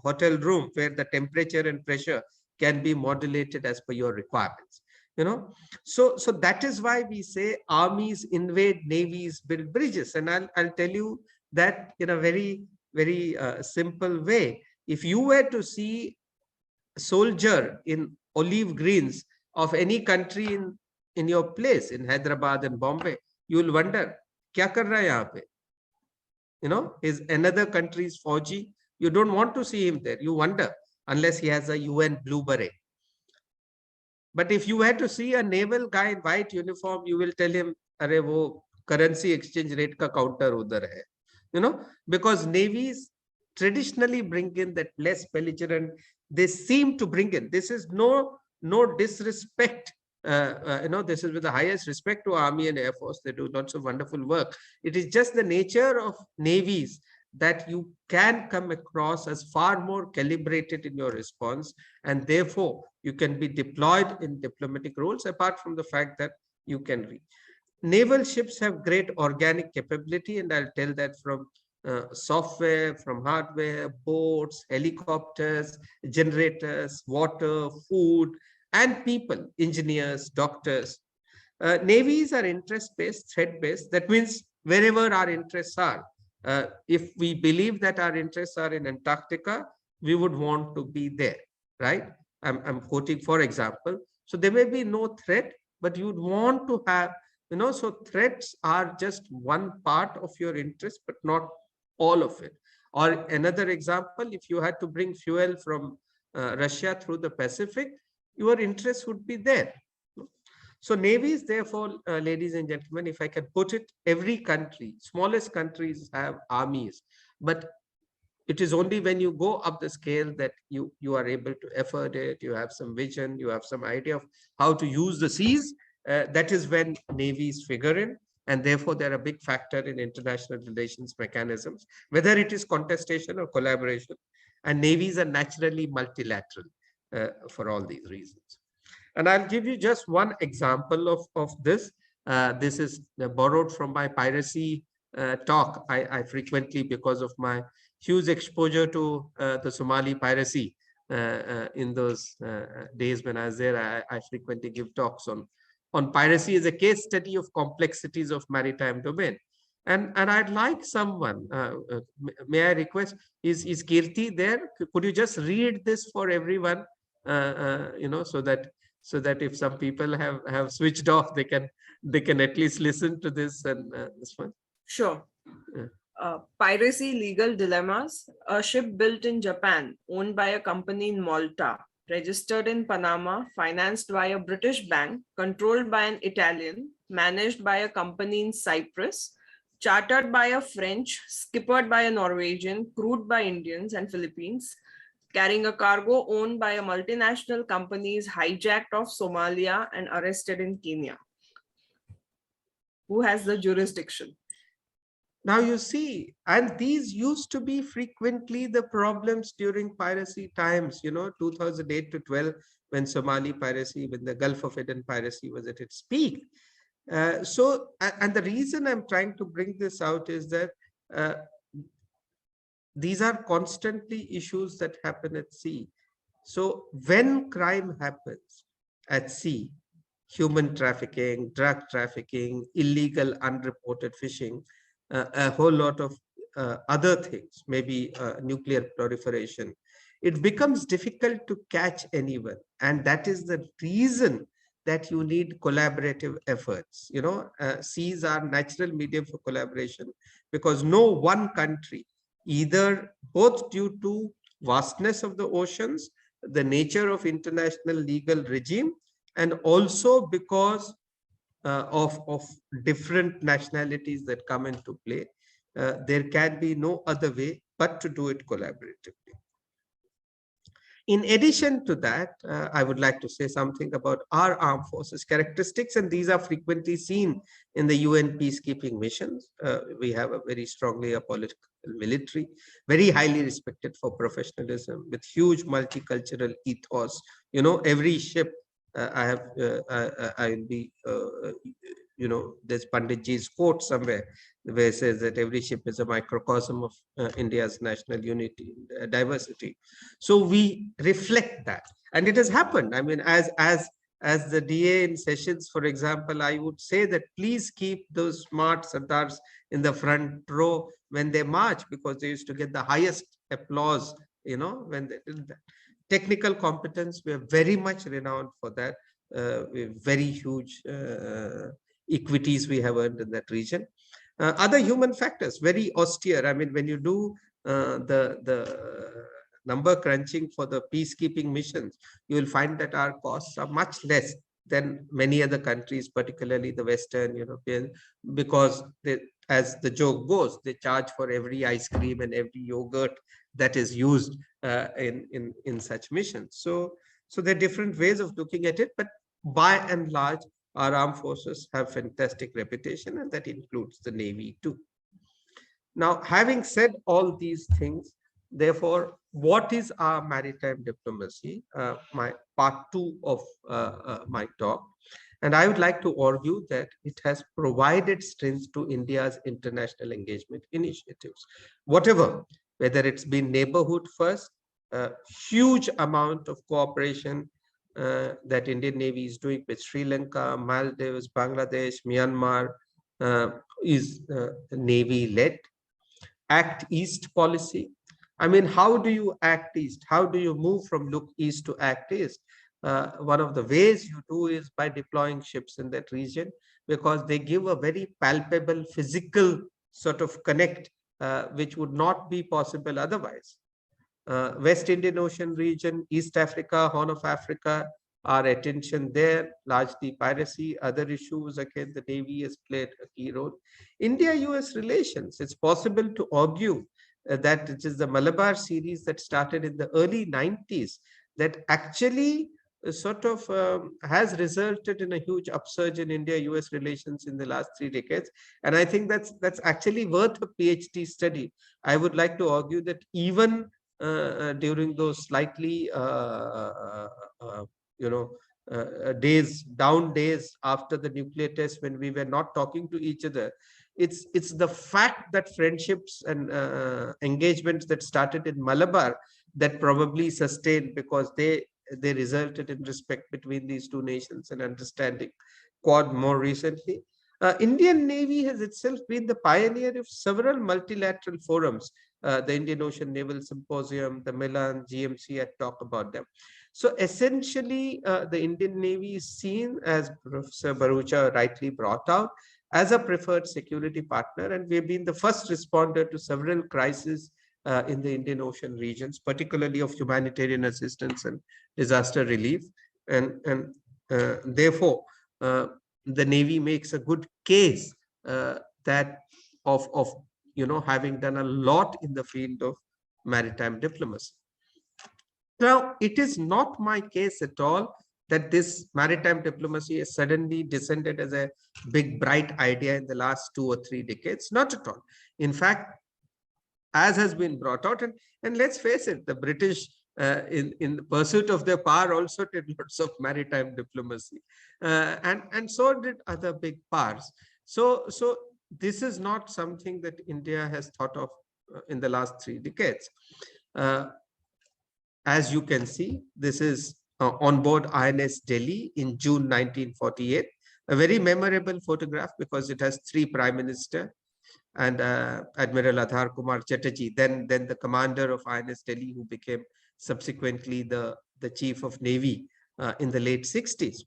hotel room, where the temperature and pressure can be modulated as per your requirements. So that is why we say armies invade, navies build bridges. And I'll tell you that in a very, very simple way. If you were to see a soldier in olive greens of any country in your place, in Hyderabad and Bombay, you will wonder, kya kar raha hai yahan pe? Is another country's Fauji. You don't want to see him there. You wonder, unless he has a UN blue beret. But if you had to see a naval guy in white uniform, you will tell him, "Arey wo currency exchange rate ka counter udhar hai." Because navies traditionally bring in that less belligerent. They seem to bring in. This is no disrespect. This is with the highest respect to Army and Air Force. They do lots of wonderful work. It is just the nature of navies that you can come across as far more calibrated in your response, and therefore you can be deployed in diplomatic roles, apart from the fact that you can reach. Naval ships have great organic capability, and I'll tell that from software, from hardware, boats, helicopters, generators, water, food, and people, engineers, doctors. Navies are interest-based, threat-based. That means wherever our interests are, if we believe that our interests are in Antarctica, we would want to be there, right? I'm quoting, for example. So there may be no threat, but you'd want to have, so threats are just one part of your interest, but not all of it. Or another example, if you had to bring fuel from Russia through the Pacific, your interest would be there. So navies, therefore, ladies and gentlemen, if I can put it, every country, smallest countries have armies, but it is only when you go up the scale that you are able to afford it, you have some vision, you have some idea of how to use the seas. That is when navies figure in, and therefore they're a big factor in international relations mechanisms, whether it is contestation or collaboration. And navies are naturally multilateral for all these reasons. And I'll give you just one example of this. This is borrowed from my piracy talk. I frequently, because of my huge exposure to the Somali piracy in those days when I was there, I frequently give talks on piracy as a case study of complexities of maritime domain. And I'd like someone, may I request, is Kirti there? Could you just read this for everyone, so that if some people have switched off, they can at least listen to this and this one. Sure. Yeah. Piracy legal dilemmas. A ship built in Japan, owned by a company in Malta, registered in Panama, financed by a British bank, controlled by an Italian, managed by a company in Cyprus, chartered by a French, skippered by a Norwegian, crewed by Indians and Philippines, carrying a cargo owned by a multinational company, is hijacked off Somalia and arrested in Kenya. Who has the jurisdiction? Now you see, and these used to be frequently the problems during piracy times, 2008 to 12, when Somali piracy, when the Gulf of Aden piracy was at its peak. And the reason I'm trying to bring this out is that these are constantly issues that happen at sea. So when crime happens at sea, human trafficking, drug trafficking, illegal unreported fishing, a whole lot of other things, maybe nuclear proliferation, it becomes difficult to catch anyone. And that is the reason that you need collaborative efforts. Seas are natural medium for collaboration, because no one country, either both due to vastness of the oceans, the nature of international legal regime, and also because of different nationalities that come into play, there can be no other way but to do it collaboratively. In addition to that, I would like to say something about our armed forces characteristics, and these are frequently seen in the UN peacekeeping missions. We have a very strongly apolitical military, very highly respected for professionalism, with huge multicultural ethos. Every ship, I will be, there's Panditji's quote somewhere where it says that every ship is a microcosm of India's national unity, diversity. So we reflect that, and it has happened. I mean, as the DA in sessions, for example, I would say that please keep those smart Sardars in the front row when they march, because they used to get the highest applause, when they did that. Technical competence, we are very much renowned for that. Very huge equities we have earned in that region. Other human factors, very austere. I mean, when you do the number crunching for the peacekeeping missions, you will find that our costs are much less than many other countries, particularly the Western European, because they, as the joke goes, they charge for every ice cream and every yogurt that is used in such missions. So there are different ways of looking at it, but by and large, our armed forces have fantastic reputation, and that includes the Navy too. Now, having said all these things, therefore, what is our maritime diplomacy? My part 2 of my talk. And I would like to argue that it has provided strength to India's international engagement initiatives. Whatever, whether it's been neighborhood first, huge amount of cooperation that Indian Navy is doing with Sri Lanka, Maldives, Bangladesh, Myanmar is Navy-led. Act East policy. I mean, how do you act East? How do you move from look East to act East? one of the ways you do is by deploying ships in that region, because they give a very palpable physical sort of connect, which would not be possible otherwise. West Indian Ocean region, East Africa, Horn of Africa, our attention there, largely piracy, other issues, again, the Navy has played a key role. India-US relations, it's possible to argue that it is the Malabar series that started in the early 90s that actually sort of has resulted in a huge upsurge in India-US relations in the last 3 decades. And I think that's actually worth a PhD study. I would like to argue that even during those slightly, down days after the nuclear test, when we were not talking to each other, it's the fact that friendships and engagements that started in Malabar that probably sustained, because they resulted in respect between these two nations and understanding. Quad more recently. Indian Navy has itself been the pioneer of several multilateral forums, the Indian Ocean Naval Symposium, the Milan, GMC, I talk about them. So essentially, the Indian Navy is seen, as Professor Bharucha rightly brought out, as a preferred security partner, and we've been the first responder to several crises in the Indian Ocean regions, particularly of humanitarian assistance and disaster relief. And therefore, the Navy makes a good case that of having done a lot in the field of maritime diplomacy. Now, it is not my case at all that this maritime diplomacy has suddenly descended as a big, bright idea in the last 2 or 3 decades. Not at all. In fact, as has been brought out, and let's face it, the British in pursuit of their power also did lots of maritime diplomacy, and so did other big powers. So this is not something that India has thought of in the last 3 decades. As you can see, this is on board INS Delhi in June 1948, a very memorable photograph because it has 3 prime ministers and Admiral Adhar Kumar Chatterjee, then the commander of INS Delhi, who became subsequently the chief of Navy in the late 60s.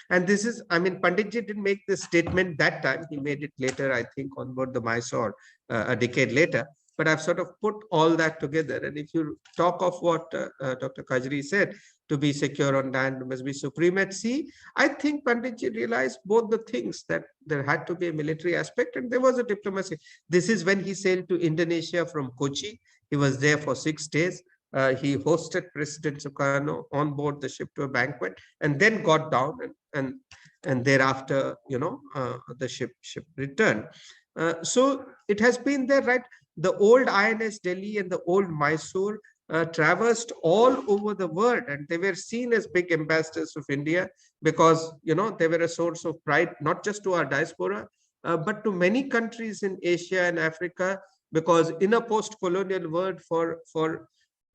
And this is, I mean, Panditji didn't make this statement that time. He made it later, I think, on board the Mysore, a decade later. But I've sort of put all that together. And if you talk of what Dr. Kajri said, to be secure on land must be supreme at sea, I think Panditji realized both the things, that there had to be a military aspect and there was a diplomacy. This is when he sailed to Indonesia from Kochi. He was there for 6 days. He hosted President Sukarno on board the ship to a banquet, and then got down and thereafter, the ship returned. So it has been there, right? The old INS Delhi and the old Mysore traversed all over the world, and they were seen as big ambassadors of India because, they were a source of pride, not just to our diaspora, but to many countries in Asia and Africa, because in a post-colonial world, for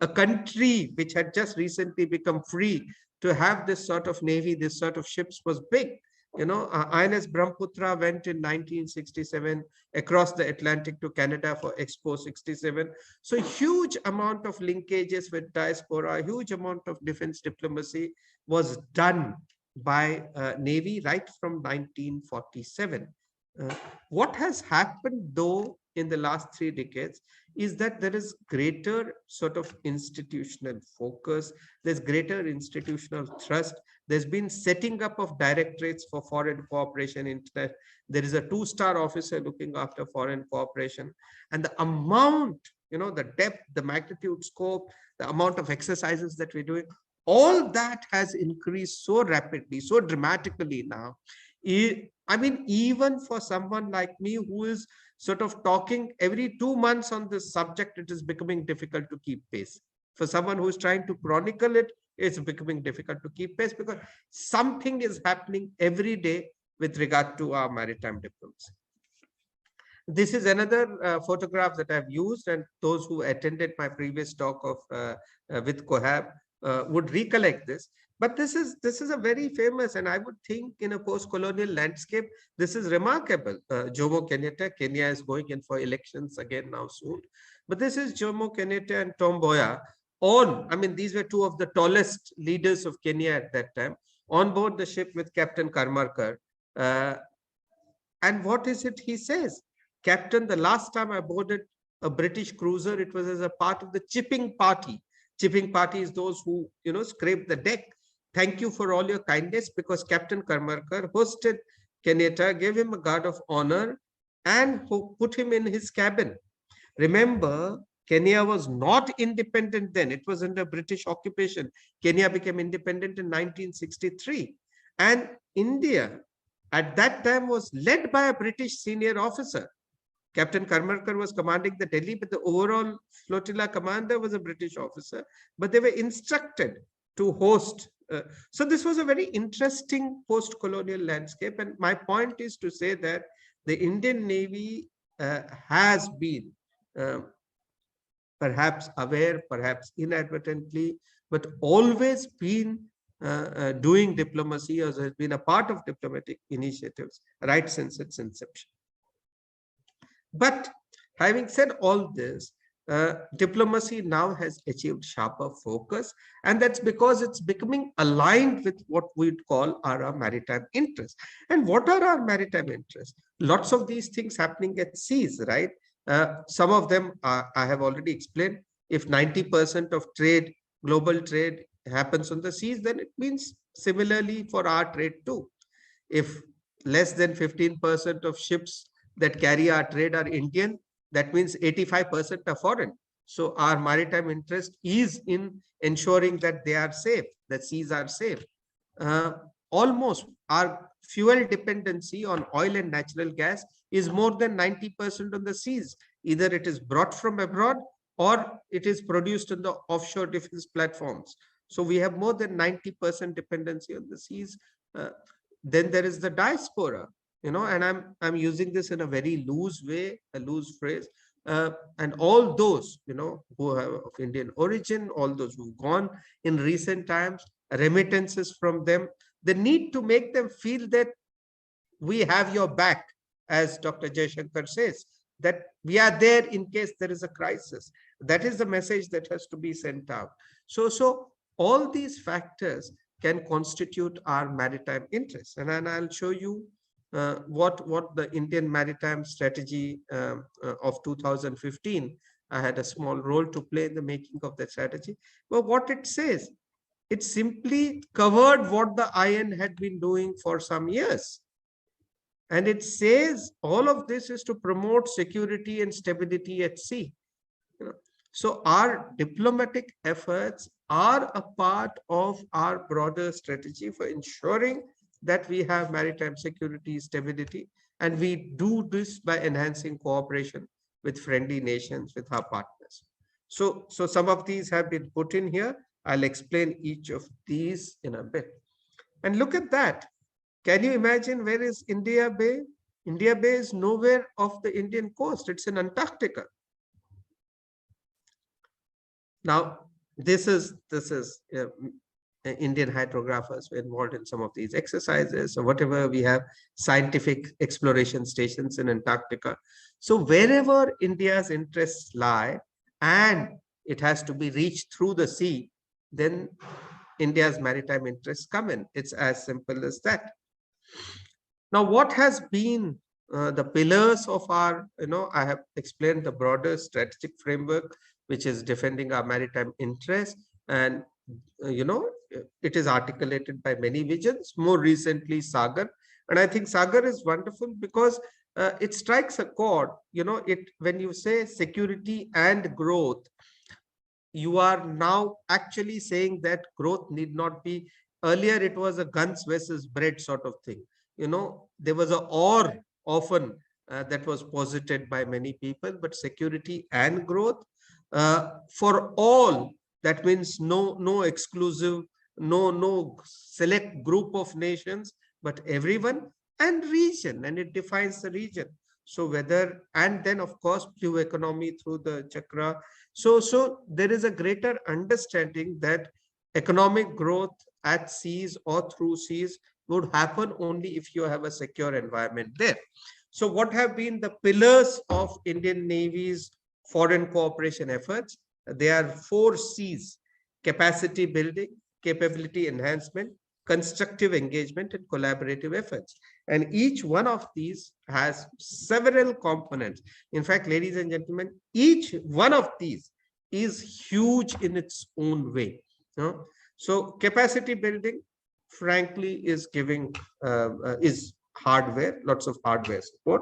a country which had just recently become free, to have this sort of navy, this sort of ships was big. INS Brahmaputra went in 1967 across the Atlantic to Canada for Expo 67. So huge amount of linkages with diaspora, huge amount of defense diplomacy was done by Navy right from 1947. What has happened though in the last 3 decades is that there is greater sort of institutional focus, there's greater institutional trust, there's been setting up of directorates for foreign cooperation. There is a 2-star officer looking after foreign cooperation, and the amount, the depth, the magnitude, scope, the amount of exercises that we're doing, all that has increased so rapidly, so dramatically now. I mean, even for someone like me who is sort of talking every 2 months on this subject, it is becoming difficult to keep pace. For someone who is trying to chronicle it, it's becoming difficult to keep pace because something is happening every day with regard to our maritime diplomacy. This is another photograph that I've used, and those who attended my previous talk of with Cohab would recollect this. But this is a very famous, and I would think in a post-colonial landscape, this is remarkable. Jomo Kenyatta, Kenya is going in for elections again now soon. But this is Jomo Kenyatta and Tom Mboya I mean, these were two of the tallest leaders of Kenya at that time, on board the ship with Captain Karmarkar. And what is it he says? Captain, the last time I boarded a British cruiser, it was as a part of the chipping party. Chipping party is those who, scrape the deck. Thank you for all your kindness, because Captain Karmarkar hosted Kenyatta, gave him a guard of honor, and put him in his cabin. Remember, Kenya was not independent then. It was under British occupation. Kenya became independent in 1963. And India at that time was led by a British senior officer. Captain Karmarkar was commanding the Delhi, but the overall flotilla commander was a British officer. But they were instructed to host. So this was a very interesting post-colonial landscape. And my point is to say that the Indian Navy has been perhaps aware, perhaps inadvertently, but always been doing diplomacy, or has been a part of diplomatic initiatives right since its inception. But having said all this, diplomacy now has achieved sharper focus, and that's because it's becoming aligned with what we'd call our maritime interests. And what are our maritime interests? Lots of these things happening at seas, right? Some of them I have already explained. If 90% of trade, global trade, happens on the seas, then it means similarly for our trade too. If less than 15% of ships that carry our trade are Indian, that means 85% are foreign. So our maritime interest is in ensuring that they are safe, that seas are safe. Almost our fuel dependency on oil and natural gas is more than 90% on the seas. Either it is brought from abroad or it is produced on the offshore defense platforms. So we have more than 90% dependency on the seas. Then there is the diaspora, and I'm using this in a very loose way, a loose phrase. And all those, who have of Indian origin, all those who've gone in recent times, remittances from them, the need to make them feel that we have your back, as Dr. Jaishankar says, that we are there in case there is a crisis. That is the message that has to be sent out. So all these factors can constitute our maritime interests. And I'll show you what the Indian maritime strategy of 2015, I had a small role to play in the making of that strategy. But what it says, it simply covered what the IN had been doing for some years. And it says all of this is to promote security and stability at sea. So our diplomatic efforts are a part of our broader strategy for ensuring that we have maritime security, stability, and we do this by enhancing cooperation with friendly nations, with our partners. So some of these have been put in here. I'll explain each of these in a bit. And look at that. Can you imagine where is India Bay? India Bay is nowhere off the Indian coast. It's in Antarctica. Now, this is Indian hydrographers were involved in some of these exercises, or whatever. We have scientific exploration stations in Antarctica. So wherever India's interests lie, and it has to be reached through the sea, then India's maritime interests come in. It's as simple as that. Now, what has been the pillars of our, I have explained the broader strategic framework, which is defending our maritime interests. And, it is articulated by many visions, more recently Sagar. And I think Sagar is wonderful because it strikes a chord, when you say security and growth, you are now actually saying that growth need not be, earlier it was a guns versus bread sort of thing. There was a or often that was posited by many people, but security and growth for all, that means no exclusive, no select group of nations, but everyone, and region, and it defines the region. So whether, and then of course, blue economy through the chakra. So there is a greater understanding that economic growth at seas or through seas would happen only if you have a secure environment there. So what have been the pillars of Indian Navy's foreign cooperation efforts? There are 4 C's: capacity building, capability enhancement, constructive engagement, and collaborative efforts. And each one of these has several components. In fact, ladies and gentlemen, each one of these is huge in its own way. So capacity building, frankly, is giving is hardware, lots of hardware support,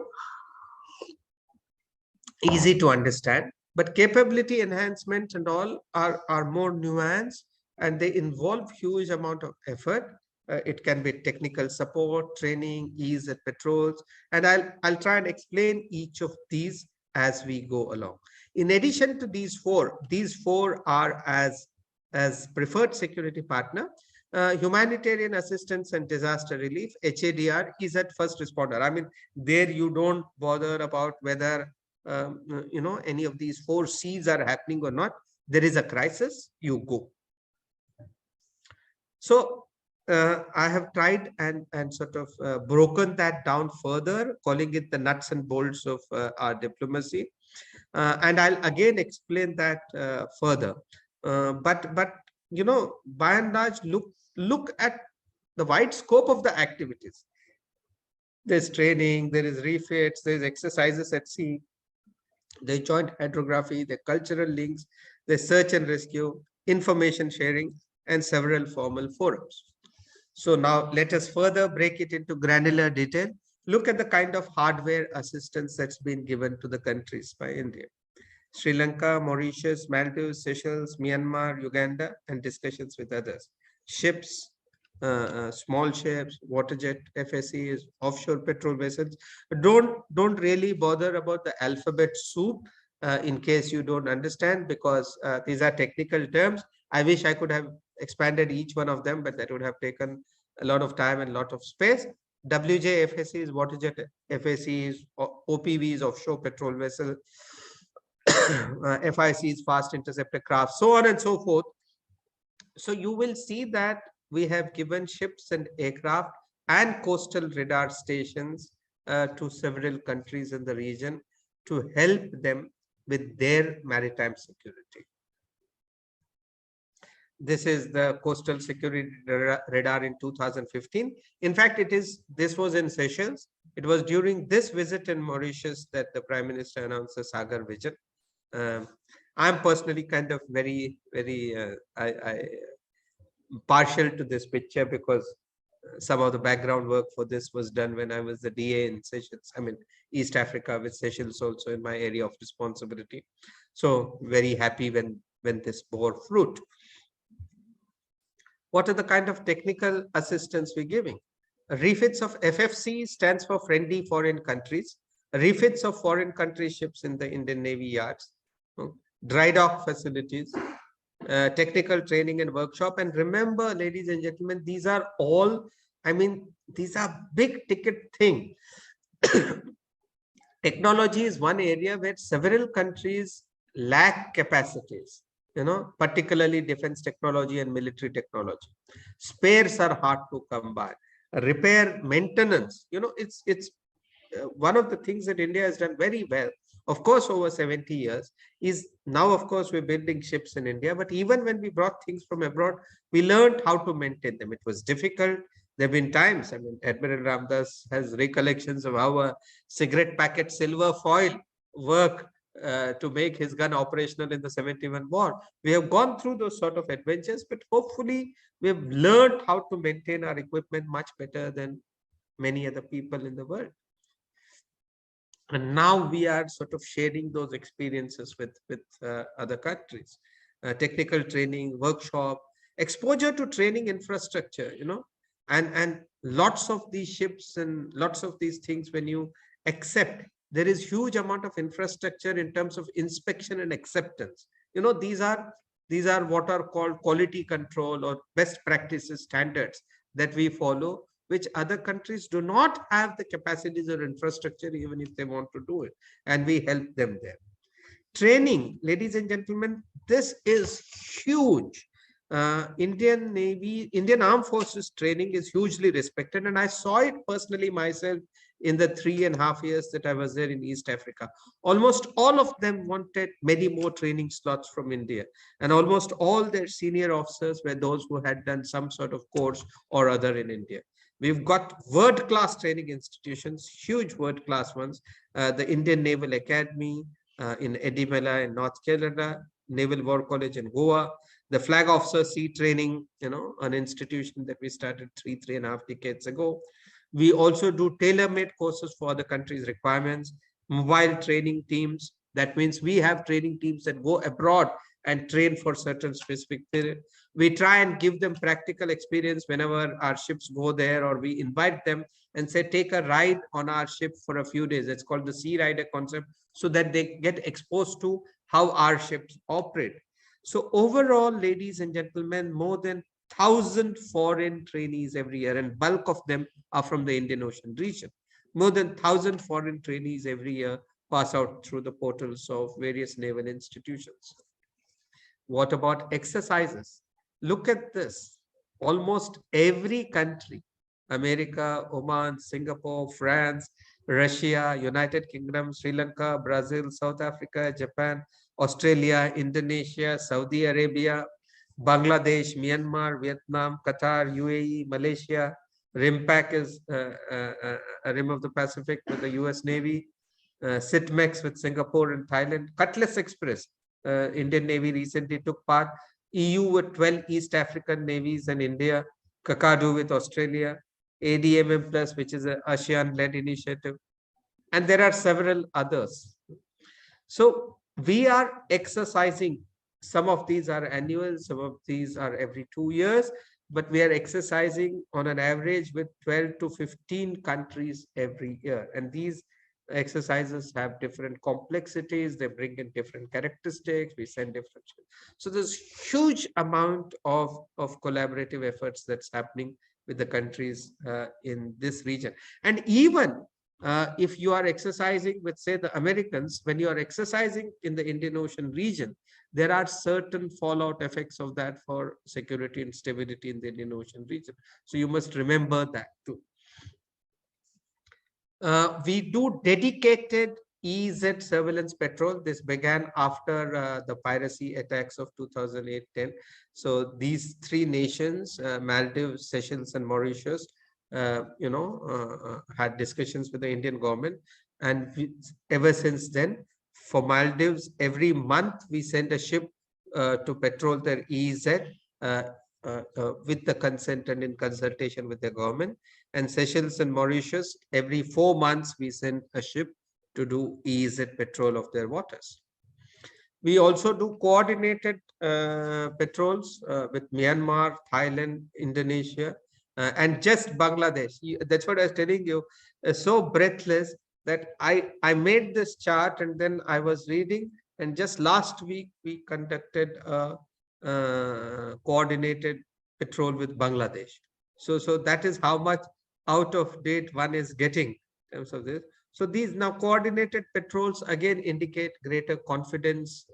easy to understand. But capability enhancement and all are more nuanced, and they involve huge amount of effort. It can be technical support, training, ease at patrols, and I'll try and explain each of these as we go along. In addition to these four are as preferred security partner. Humanitarian assistance and disaster relief, HADR, is at first responder. I mean, there you don't bother about whether any of these 4 C's are happening or not. There is a crisis, you go. So I have tried and sort of broken that down further, calling it the nuts and bolts of our diplomacy. And I'll again explain that further. But by and large, look at the wide scope of the activities. There's training, there is refits, there's exercises at sea, there's joint hydrography, the cultural links, there's search and rescue, information sharing, and several formal forums. So now let us further break it into granular detail. Look at the kind of hardware assistance that's been given to the countries by India. Sri Lanka, Mauritius, Maldives, Seychelles, Myanmar, Uganda, and discussions with others. Ships, small ships, waterjet FSCs, offshore petrol vessels. Don't really bother about the alphabet soup in case you don't understand, because these are technical terms. I wish I could have expanded each one of them, but that would have taken a lot of time and a lot of space. WJ FSCs, waterjet FSCs, OPVs, offshore petrol vessel, FICs, fast interceptor craft, so on and so forth. So you will see that we have given ships and aircraft and coastal radar stations to several countries in the region to help them with their maritime security. This is the coastal security radar in 2015. In fact, this was in Seychelles. It was during this visit in Mauritius that the Prime Minister announced the Sagar vision. I'm personally kind of very partial to this picture, because some of the background work for this was done when I was the DA in Seychelles, East Africa, with Seychelles also in my area of responsibility. So very happy when this bore fruit. What are the kind of technical assistance we're giving? Refits of FFC stands for friendly foreign countries. Refits of foreign country ships in the Indian Navy yards. Dry dock facilities. Technical training and workshop. And remember, ladies and gentlemen, these are all, these are big ticket thing. Technology is one area where several countries lack capacities, particularly defense technology and military technology. Spares are hard to come by. Repair, maintenance, it's one of the things that India has done very well, of course, over 70 years, is now, of course, we're building ships in India. But even when we brought things from abroad, we learned how to maintain them. It was difficult. There have been times, Admiral Ramdas has recollections of how a cigarette packet silver foil worked to make his gun operational in the 71 war. We have gone through those sort of adventures, but hopefully we have learned how to maintain our equipment much better than many other people in the world. And now we are sort of sharing those experiences with other countries. Technical training, workshop, exposure to training infrastructure, and lots of these ships and lots of these things, when you accept, there is huge amount of infrastructure in terms of inspection and acceptance. These are what are called quality control or best practices standards that we follow, which other countries do not have the capacities or infrastructure, even if they want to do it. And we help them there. Training, ladies and gentlemen, this is huge. Indian Navy, Indian Armed Forces training is hugely respected. And I saw it personally myself in the 3.5 years that I was there in East Africa. Almost all of them wanted many more training slots from India. And almost all their senior officers were those who had done some sort of course or other in India. We've got world-class training institutions, huge world-class ones. The Indian Naval Academy in Edimela in North Carolina, Naval War College in Goa, the Flag Officer Sea Training, an institution that we started 3.5 decades ago. We also do tailor-made courses for the country's requirements, mobile training teams. That means we have training teams that go abroad and train for certain specific period. We try and give them practical experience whenever our ships go there, or we invite them and say, take a ride on our ship for a few days. It's called the Sea Rider concept, so that they get exposed to how our ships operate. So overall, ladies and gentlemen, more than 1,000 foreign trainees every year, and bulk of them are from the Indian Ocean region. More than 1,000 foreign trainees every year pass out through the portals of various naval institutions. What about exercises? Look at this. Almost every country, America, Oman, Singapore, France, Russia, United Kingdom, Sri Lanka, Brazil, South Africa, Japan, Australia, Indonesia, Saudi Arabia, Bangladesh, Myanmar, Vietnam, Qatar, UAE, Malaysia. RIMPAC is a Rim of the Pacific with the US Navy. SITMEX with Singapore and Thailand. Cutlass Express, Indian Navy recently took part. EU with 12 East African navies and India. Kakadu with Australia. ADMM Plus, which is an ASEAN-led initiative. And there are several others. So we are exercising. Some of these are annual, some of these are every 2 years, but we are exercising on an average with 12 to 15 countries every year. And these exercises have different complexities. They bring in different characteristics. We send different. So there's huge amount of collaborative efforts that's happening with the countries in this region. And even if you are exercising with, say, the Americans, when you are exercising in the Indian Ocean region, there are certain fallout effects of that for security and stability in the Indian Ocean region. So you must remember that too. We do dedicated EZ surveillance patrol. This began after the piracy attacks of 2008-10. So these three nations, Maldives, Seychelles, and Mauritius, had discussions with the Indian government. And ever since then, for Maldives, every month we send a ship to patrol their EZ with the consent and in consultation with the government. And Seychelles and Mauritius, every 4 months we send a ship to do EZ patrol of their waters. We also do coordinated patrols with Myanmar, Thailand, Indonesia, and just Bangladesh. That's what I was telling you. So breathless that I made this chart and then I was reading, and just last week we conducted a coordinated patrol with Bangladesh. So that is how much out of date one is getting in terms of this. So these now coordinated patrols again indicate greater confidence,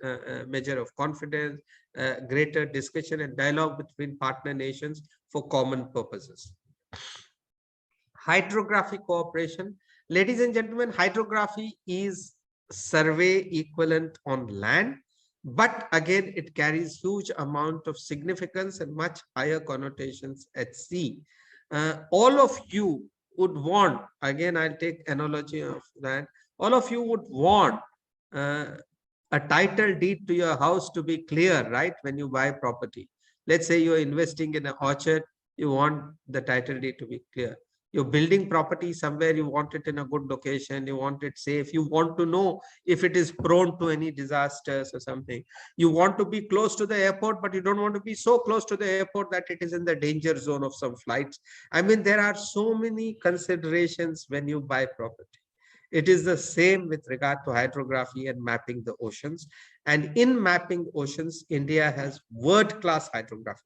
measure of confidence, greater discussion and dialogue between partner nations for common purposes. Hydrographic cooperation. Ladies and gentlemen, hydrography is survey equivalent on land, but again, it carries huge amount of significance and much higher connotations at sea. All of you would want, again, I'll take analogy of that. All of you would want a title deed to your house to be clear, right? When you buy property, let's say you're investing in an orchard, you want the title deed to be clear. You're building property somewhere, you want it in a good location, you want it safe, you want to know if it is prone to any disasters or something. You want to be close to the airport, but you don't want to be so close to the airport that it is in the danger zone of some flights. I mean, there are so many considerations when you buy property. It is the same with regard to hydrography and mapping the oceans. And in mapping oceans, India has world-class hydrography.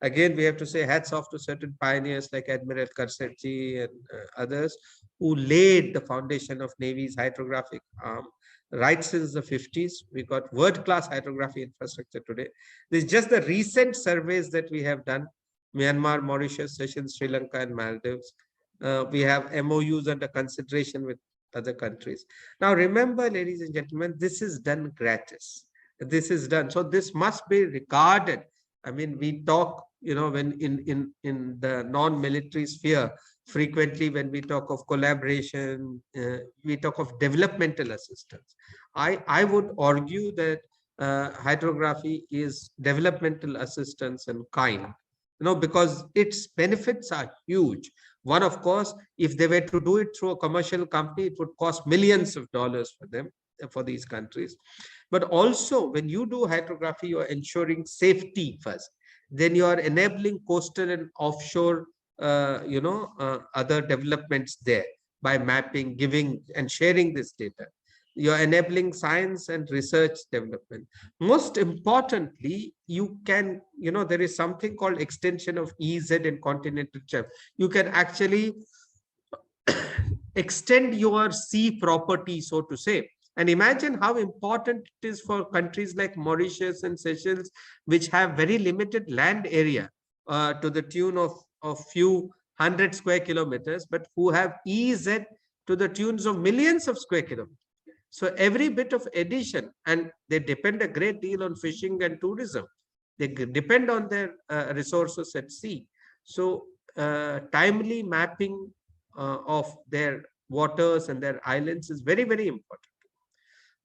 Again, we have to say hats off to certain pioneers like Admiral Karsetji and others who laid the foundation of Navy's hydrographic arm. Right since the 50s, we got world-class hydrography infrastructure today. This is just the recent surveys that we have done: Myanmar, Mauritius, Seychelles, Sri Lanka, and Maldives. We have MOUs under consideration with other countries. Now, remember, ladies and gentlemen, this is done gratis. This is done. So this must be regarded. I mean, we talk, when in the non-military sphere, frequently when we talk of collaboration, we talk of developmental assistance. I would argue that hydrography is developmental assistance in kind, because its benefits are huge. One, of course, if they were to do it through a commercial company, it would cost millions of dollars for them, for these countries. But also, when you do hydrography, you are ensuring safety first. Then you are enabling coastal and offshore, other developments there by mapping, giving, and sharing this data. You are enabling science and research development. Most importantly, you can, there is something called extension of EZ in continental shelf. You can actually extend your sea property, so to say. And imagine how important it is for countries like Mauritius and Seychelles, which have very limited land area to the tune of a few 100 square kilometers, but who have EZ to the tunes of millions of square kilometers. So every bit of addition, and they depend a great deal on fishing and tourism. They depend on their resources at sea. So timely mapping of their waters and their islands is very, very important.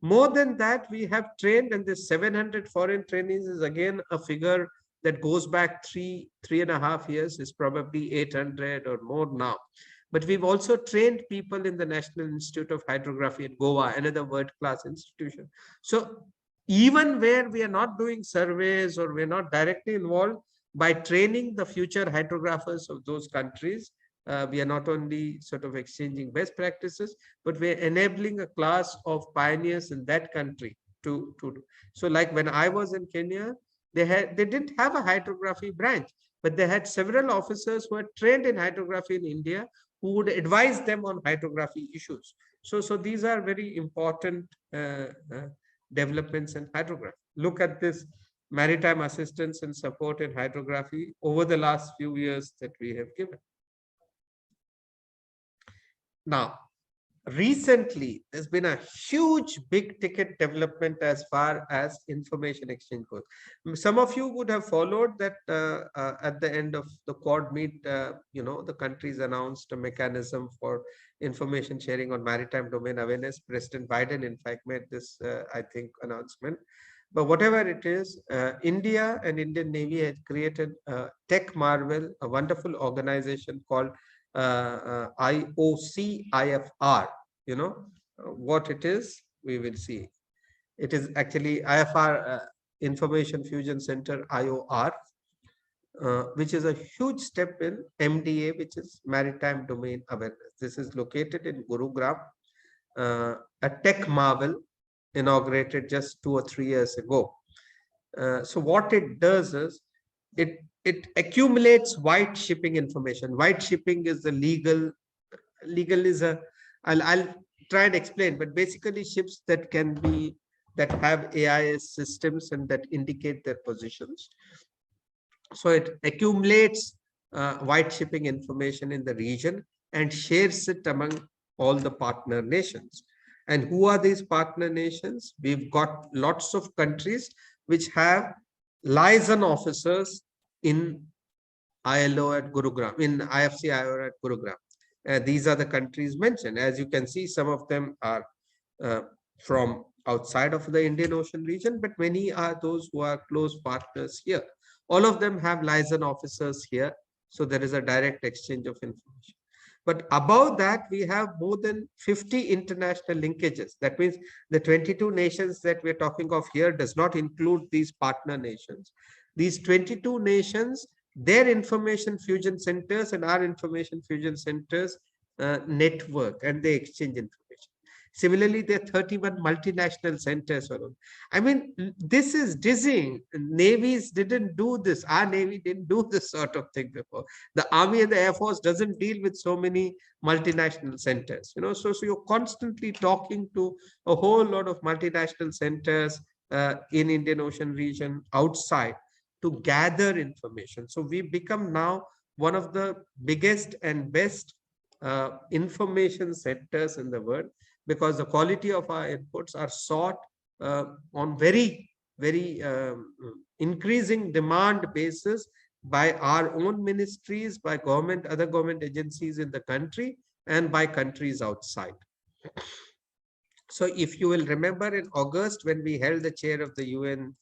More than that, we have trained, and this 700 foreign trainees is again a figure that goes back 3.5 years, is probably 800 or more now. But we've also trained people in the National Institute of Hydrography in Goa, another world-class institution. So even where we are not doing surveys or we're not directly involved, by training the future hydrographers of those countries, we are not only sort of exchanging best practices, but we're enabling a class of pioneers in that country to. So like when I was in Kenya, they didn't have a hydrography branch, but they had several officers who were trained in hydrography in India, who would advise them on hydrography issues. So these are very important developments in hydrography. Look at this maritime assistance and support in hydrography over the last few years that we have given. Now, recently, there's been a huge big ticket development as far as information exchange goes. Some of you would have followed that at the end of the Quad meet, the countries announced a mechanism for information sharing on maritime domain awareness. President Biden, in fact, made this, I think, announcement. But whatever it is, India and Indian Navy had created Tech Marvel, a wonderful organization called IOR. What it is, we will see. It is actually IFR, Information Fusion Center, IOR, which is a huge step in MDA, which is Maritime Domain Awareness. This is located in Gurugram, a tech marvel inaugurated just 2 or 3 years ago. So what it does is, it accumulates white shipping information. White shipping is the legal is a, I'll try and explain, but basically ships that have AIS systems and that indicate their positions. So it accumulates white shipping information in the region and shares it among all the partner nations. And who are these partner nations? We've got lots of countries which have liaison officers in ILO at Gurugram, in IFC IOR at Gurugram. These are the countries mentioned. As you can see, some of them are from outside of the Indian Ocean region, but many are those who are close partners here. All of them have liaison officers here. So there is a direct exchange of information. But above that, we have more than 50 international linkages. That means the 22 nations that we're talking of here does not include these partner nations. These 22 nations, their information fusion centers and our information fusion centers network, and they exchange information. Similarly, there are 31 multinational centers. I mean, this is dizzying. Navies didn't do this. Our Navy didn't do this sort of thing before. The Army and the Air Force doesn't deal with so many multinational centers. So you're constantly talking to a whole lot of multinational centers in Indian Ocean region, outside, to gather information. So we become now one of the biggest and best information centers in the world, because the quality of our inputs are sought on very increasing demand basis by our own ministries, by government, other government agencies in the country, and by countries outside. So if you will remember, in August, when we held the chair of the UN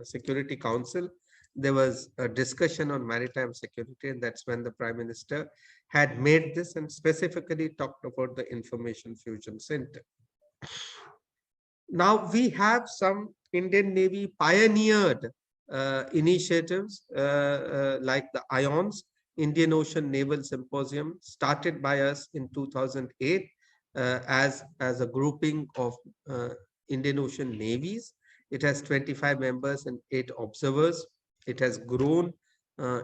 Security Council, there was a discussion on maritime security, and that's when the Prime Minister had made this and specifically talked about the Information Fusion Center. Now we have some Indian Navy pioneered initiatives like the IONS, Indian Ocean Naval Symposium, started by us in 2008 as a grouping of Indian Ocean navies. It has 25 members and 8 observers. It has grown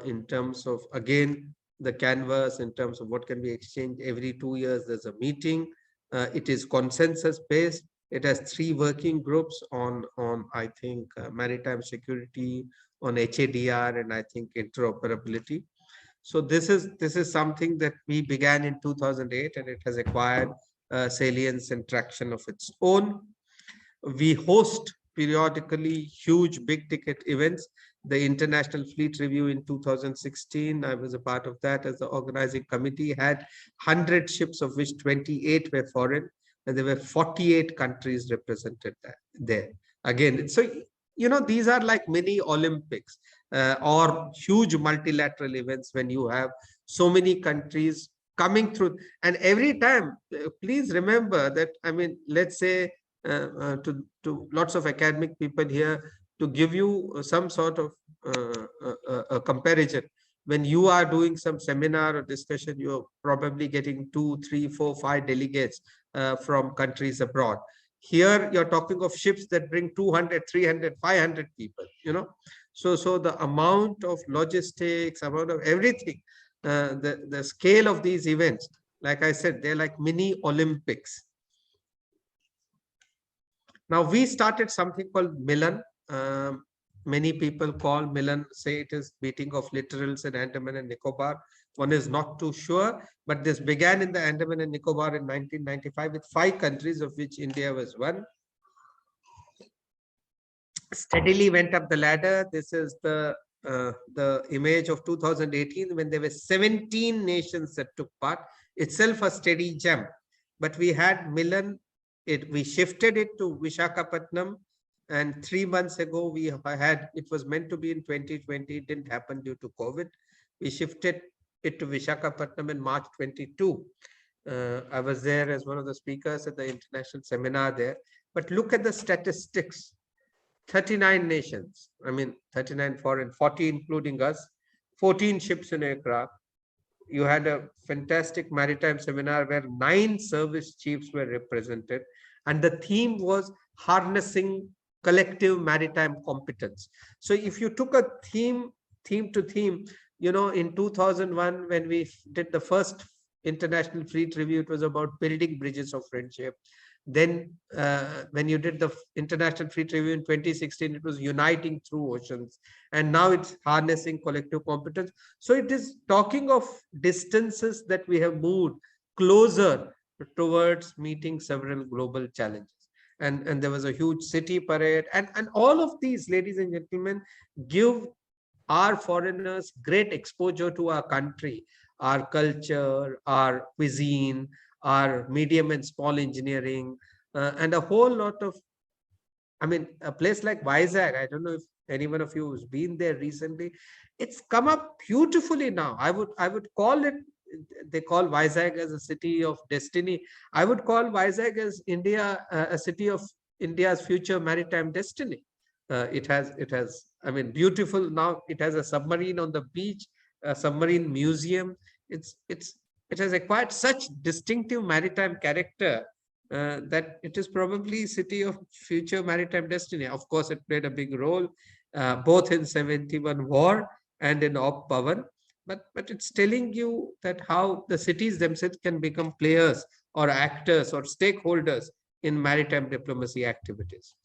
in terms of, again, the canvas, in terms of what can be exchanged. Every 2 years there's a meeting. It is consensus based. It has 3 working groups on I think maritime security, on HADR, and I think interoperability. So this is something that we began in 2008, and it has acquired salience and traction of its own. We host periodically huge big ticket events. The International Fleet Review in 2016, I was a part of that as the organizing committee, had 100 ships, of which 28 were foreign, and there were 48 countries represented there. Again, so these are like mini Olympics or huge multilateral events when you have so many countries coming through. And every time, please remember that, I mean, let's say to lots of academic people here, to give you some sort of a comparison. When you are doing some seminar or discussion, you're probably getting 2, 3, 4, 5 delegates from countries abroad. Here, you're talking of ships that bring 200, 300, 500 people, So the amount of logistics, amount of everything, the scale of these events, like I said, they're like mini Olympics. Now, we started something called Milan. Many people call Milan, say it is meeting of littorals in Andaman and Nicobar. One is not too sure, but this began in the Andaman and Nicobar in 1995 with 5 countries, of which India was one. Steadily went up the ladder. This is the image of 2018, when there were 17 nations that took part. Itself a steady jump. But we had Milan. We shifted it to Visakhapatnam, and 3 months ago it was meant to be in 2020. It didn't happen due to COVID. We shifted it to Visakhapatnam in March 22. I was there as one of the speakers at the international seminar there. But look at the statistics. 39 nations, I mean 39 foreign, 40 including us, 14 ships and aircraft. You had a fantastic maritime seminar where 9 service chiefs were represented, and the theme was harnessing collective maritime competence. So if you took a theme to theme, in 2001, when we did the first International Fleet Review, it was about building bridges of friendship. Then when you did the International Fleet Review in 2016, it was uniting through oceans. And now it's harnessing collective competence. So it is talking of distances that we have moved closer towards meeting several global challenges. And there was a huge city parade. And all of these, ladies and gentlemen, give our foreigners great exposure to our country, our culture, our cuisine, our medium and small engineering, and a whole lot of, I mean, a place like Vizag, I don't know if any one of you has been there recently. It's come up beautifully now. I would call it, they call Vizag as a city of destiny. I would call Vizag as India, a city of India's future maritime destiny. It has, I mean, beautiful now. It has a submarine on the beach, a submarine museum. It has acquired such distinctive maritime character that it is probably city of future maritime destiny. Of course, it played a big role both in 71 war and in Op Pavan. But it's telling you that how the cities themselves can become players or actors or stakeholders in maritime diplomacy activities.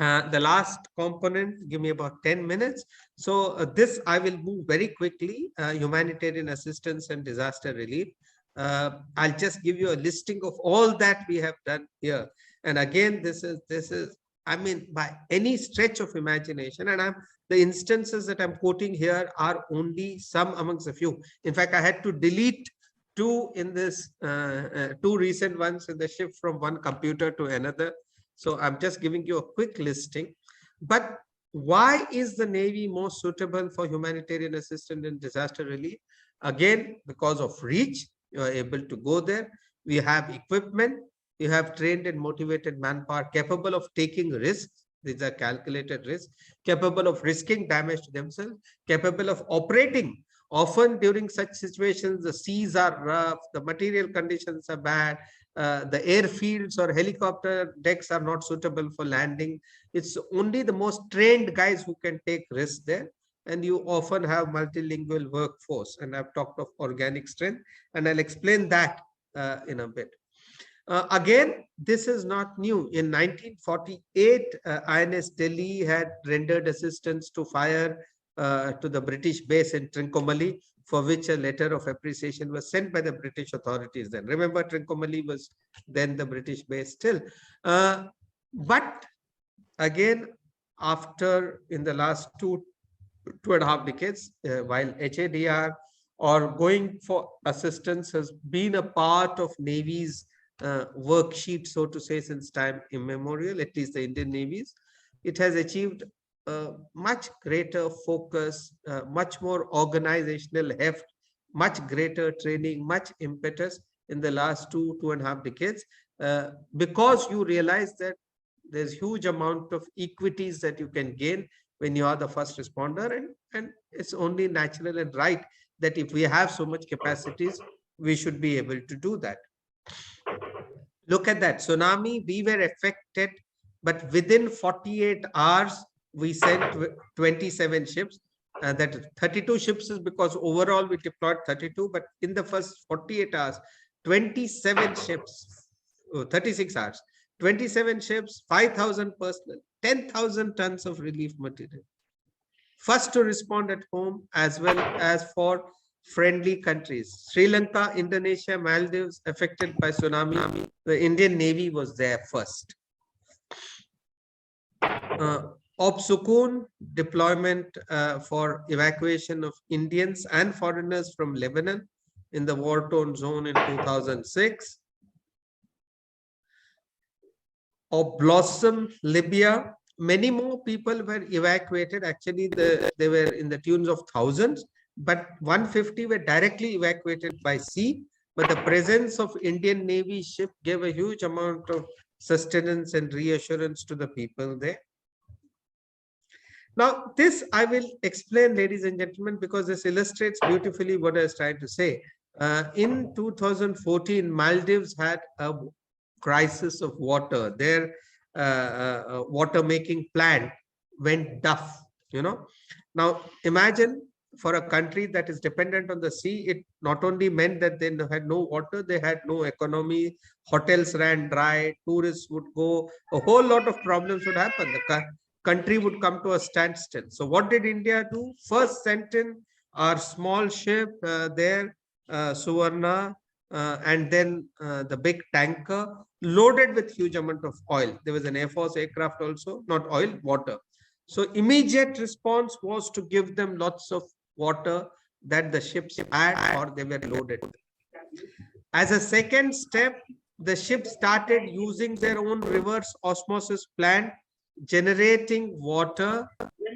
The last component, give me about 10 minutes. So this I will move very quickly, humanitarian assistance and disaster relief. I'll just give you a listing of all that we have done here. And again, this is, I mean, by any stretch of imagination, and the instances that I'm quoting here are only some amongst a few. In fact, I had to delete two in this, two recent ones in the shift from one computer to another. So I'm just giving you a quick listing. But why is the Navy most suitable for humanitarian assistance and disaster relief? Again, because of reach, you are able to go there. We have equipment. You have trained and motivated manpower capable of taking risks. These are calculated risks, capable of risking damage to themselves, capable of operating. Often during such situations, the seas are rough, the material conditions are bad, the airfields or helicopter decks are not suitable for landing. It's only the most trained guys who can take risks there. And you often have multilingual workforce. And I've talked of organic strength, and I'll explain that in a bit. Again, this is not new. In 1948, INS Delhi had rendered assistance to fire to the British base in Trincomalee, for which a letter of appreciation was sent by the British authorities then. Remember, Trincomalee was then the British base still. But again, after in the last two and a half decades, while HADR or going for assistance has been a part of Navy's worksheet, so to say, since time immemorial, at least the Indian Navies, it has achieved much greater focus, much more organizational heft, much greater training, much impetus in the last two and a half decades, because you realize that there's huge amount of equities that you can gain when you are the first responder, and it's only natural and right that if we have so much capacities, we should be able to do that. Look at that tsunami, we were affected, but within 48 hours, we sent 27 ships. That 32 ships is because overall we deployed 32, but in the first 48 hours, 27 ships, 36 hours, 27 ships, 5,000 personnel, 10,000 tons of relief material. First to respond at home as well as for friendly countries. Sri Lanka, Indonesia, Maldives affected by tsunami. The Indian Navy was there first. Op-Sukun deployment for evacuation of Indians and foreigners from Lebanon in the war-torn zone in 2006. Op-Blossom, Libya, many more people were evacuated. Actually, they were in the tunes of thousands, but 150 were directly evacuated by sea. But the presence of Indian Navy ship gave a huge amount of sustenance and reassurance to the people there. Now, this I will explain, ladies and gentlemen, because this illustrates beautifully what I was trying to say. In 2014, Maldives had a crisis of water. Their water making plant went duff, you know. Now, imagine for a country that is dependent on the sea, it not only meant that they had no water, they had no economy, hotels ran dry, tourists would go, a whole lot of problems would happen. The country would come to a standstill. So what did India do? First sent in our small ship there, Suvarna, and then the big tanker loaded with huge amount of oil. There was an Air Force aircraft also, not oil, water. So immediate response was to give them lots of water that the ships had or they were loaded. As a second step, the ship started using their own reverse osmosis plant, generating water,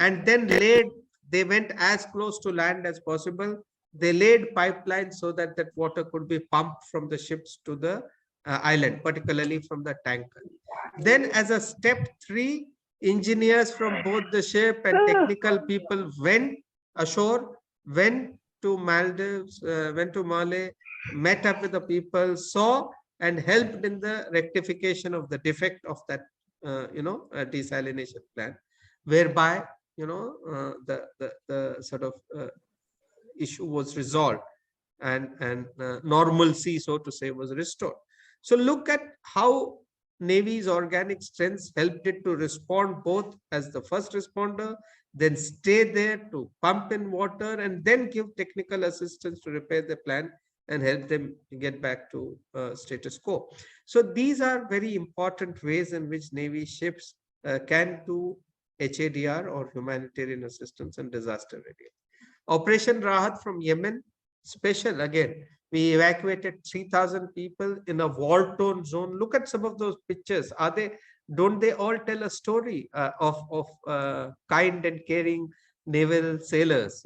and then they went as close to land as possible. They laid pipelines so that that water could be pumped from the ships to the island, particularly from the tanker. Then as a step 3, engineers from both the ship and technical people went ashore, went to Maldives, went to Malé, met up with the people, saw and helped in the rectification of the defect of that desalination plant, whereby the sort of issue was resolved and normalcy, so to say, was restored. So look at how Navy's organic strengths helped it to respond both as the first responder, then stay there to pump in water, and then give technical assistance to repair the plant and help them get back to status quo. So these are very important ways in which Navy ships can do HADR, or humanitarian assistance and disaster relief. Operation Rahat from Yemen, special again. We evacuated 3,000 people in a war-torn zone. Look at some of those pictures. Don't they all tell a story of kind and caring naval sailors,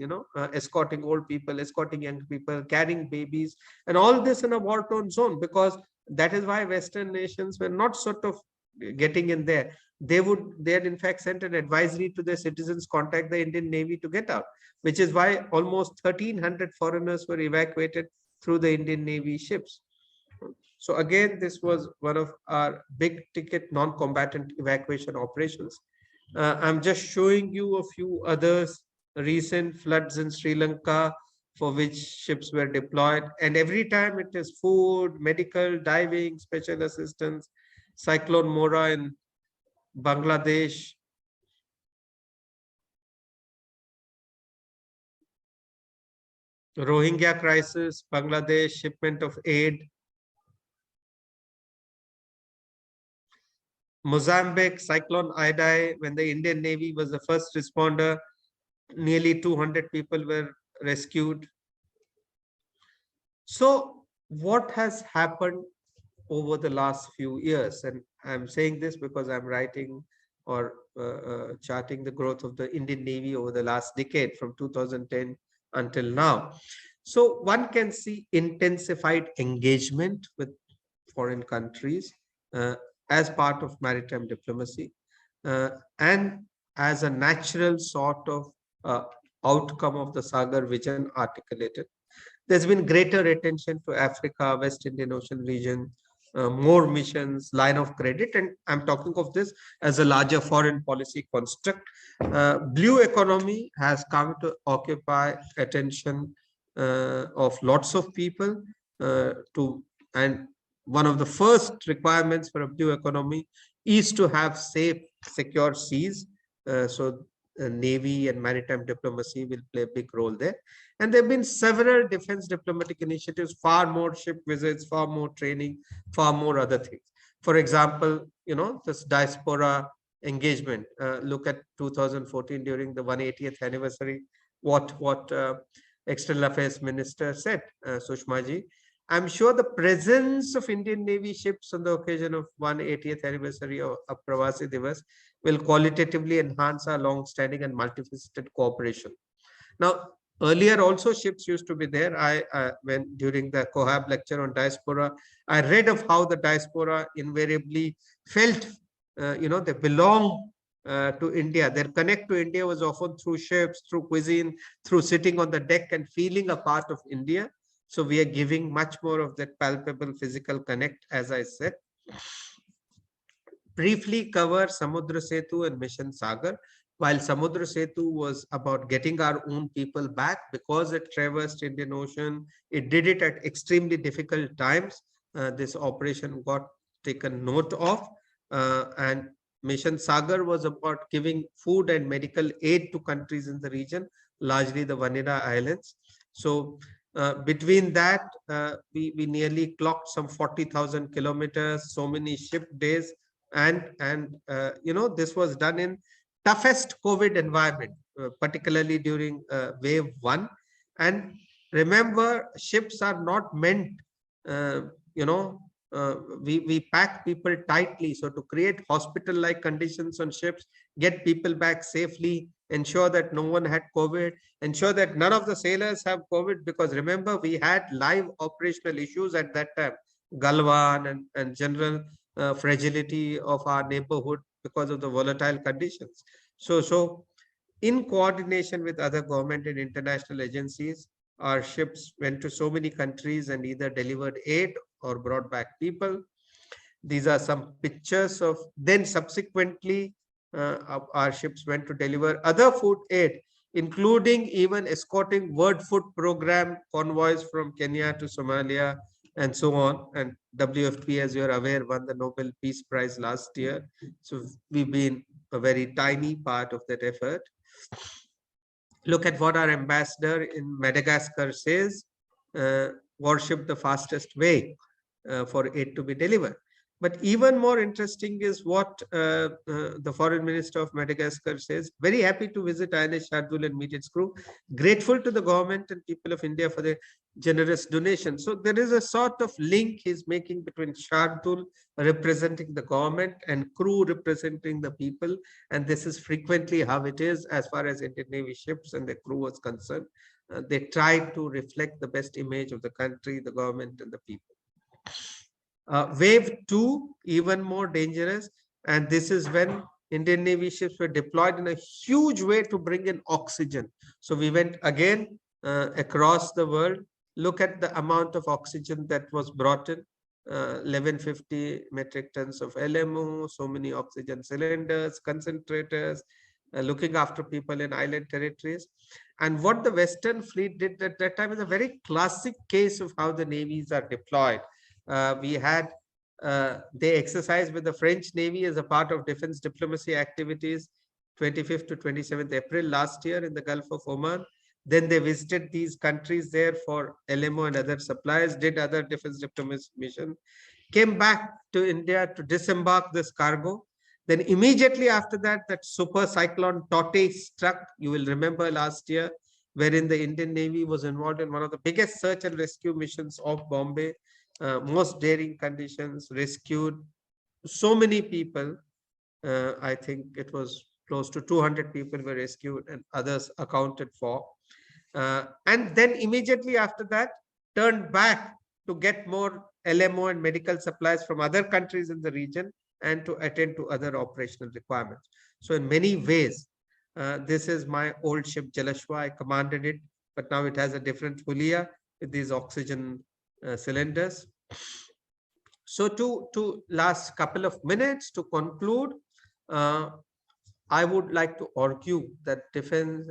escorting old people, escorting young people, carrying babies, and all this in a war-torn zone, because that is why Western nations were not sort of getting in there. They had in fact sent an advisory to their citizens, contact the Indian Navy to get out, which is why almost 1,300 foreigners were evacuated through the Indian Navy ships. So again, this was one of our big ticket non-combatant evacuation operations. I'm just showing you a few others, recent floods in Sri Lanka, for which ships were deployed. And every time it is food, medical, diving, special assistance. Cyclone Mora in Bangladesh. Rohingya crisis, Bangladesh, shipment of aid. Mozambique, Cyclone Idai, when the Indian Navy was the first responder, nearly 200 people were rescued. So what has happened over the last few years? And I'm saying this because I'm writing or charting the growth of the Indian Navy over the last decade from 2010 until now. So one can see intensified engagement with foreign countries as part of maritime diplomacy and as a natural sort of outcome of the Sagar vision articulated. There's been greater attention to Africa, West Indian Ocean region, more missions, line of credit, and I'm talking of this as a larger foreign policy construct. Blue economy has come to occupy attention of lots of people and one of the first requirements for a blue economy is to have safe, secure seas. So Navy and maritime diplomacy will play a big role there. And there have been several defense diplomatic initiatives, far more ship visits, far more training, far more other things. For example, this diaspora engagement. Look at 2014 during the 180th anniversary, what External Affairs Minister said, Sushma ji. I'm sure the presence of Indian Navy ships on the occasion of 180th anniversary of Pravasi Divas will qualitatively enhance our long-standing and multifaceted cooperation. Now, earlier also ships used to be there. When during the Cohab lecture on diaspora, I read of how the diaspora invariably felt, they belong to India. Their connect to India was often through ships, through cuisine, through sitting on the deck and feeling a part of India. So we are giving much more of that palpable physical connect, as I said. Briefly cover Samudra Setu and Mission Sagar. While Samudra Setu was about getting our own people back because it traversed Indian Ocean, it did it at extremely difficult times. This operation got taken note of. And Mission Sagar was about giving food and medical aid to countries in the region, largely the Vanilla Islands. So between that, we nearly clocked some 40,000 kilometers, so many ship days. And this was done in toughest COVID environment, particularly during wave 1. And remember, ships are not meant, we pack people tightly. So to create hospital-like conditions on ships, get people back safely, ensure that no one had COVID, ensure that none of the sailors have COVID, because remember, we had live operational issues at that time, Galwan and general fragility of our neighborhood because of the volatile conditions. So in coordination with other government and international agencies, our ships went to so many countries and either delivered aid or brought back people. These are some pictures of, then subsequently our ships went to deliver other food aid, including even escorting World Food Program convoys from Kenya to Somalia, and so on. And WFP, as you're aware, won the Nobel Peace Prize last year. So we've been a very tiny part of that effort. Look at what our ambassador in Madagascar says, worship the fastest way for aid to be delivered. But even more interesting is what the foreign minister of Madagascar says. Very happy to visit INS Shardul and meet its crew. Grateful to the government and people of India for their generous donation. So there is a sort of link he's making between Shardul representing the government and crew representing the people. And this is frequently how it is as far as Indian Navy ships and the crew was concerned. They try to reflect the best image of the country, the government, and the people. Wave 2, even more dangerous. And this is when Indian Navy ships were deployed in a huge way to bring in oxygen. So we went again across the world. Look at the amount of oxygen that was brought in. 1150 metric tons of LMO, so many oxygen cylinders, concentrators, looking after people in island territories. And what the Western fleet did at that time is a very classic case of how the navies are deployed. We had they exercised with the French Navy as a part of defense diplomacy activities 25th to 27th April last year in the Gulf of Oman. Then they visited these countries there for LMO and other supplies, did other defense diplomacy mission, came back to India to disembark this cargo. Then immediately after that, that super cyclone Tote struck, you will remember last year, wherein the Indian Navy was involved in one of the biggest search and rescue missions of Bombay. Most daring conditions, rescued so many people. I think it was close to 200 people were rescued and others accounted for. And then immediately after that, turned back to get more LMO and medical supplies from other countries in the region and to attend to other operational requirements. So in many ways, this is my old ship Jalashwa. I commanded it, but now it has a different hulia with these oxygen cylinders. So to last couple of minutes to conclude, I would like to argue that defense,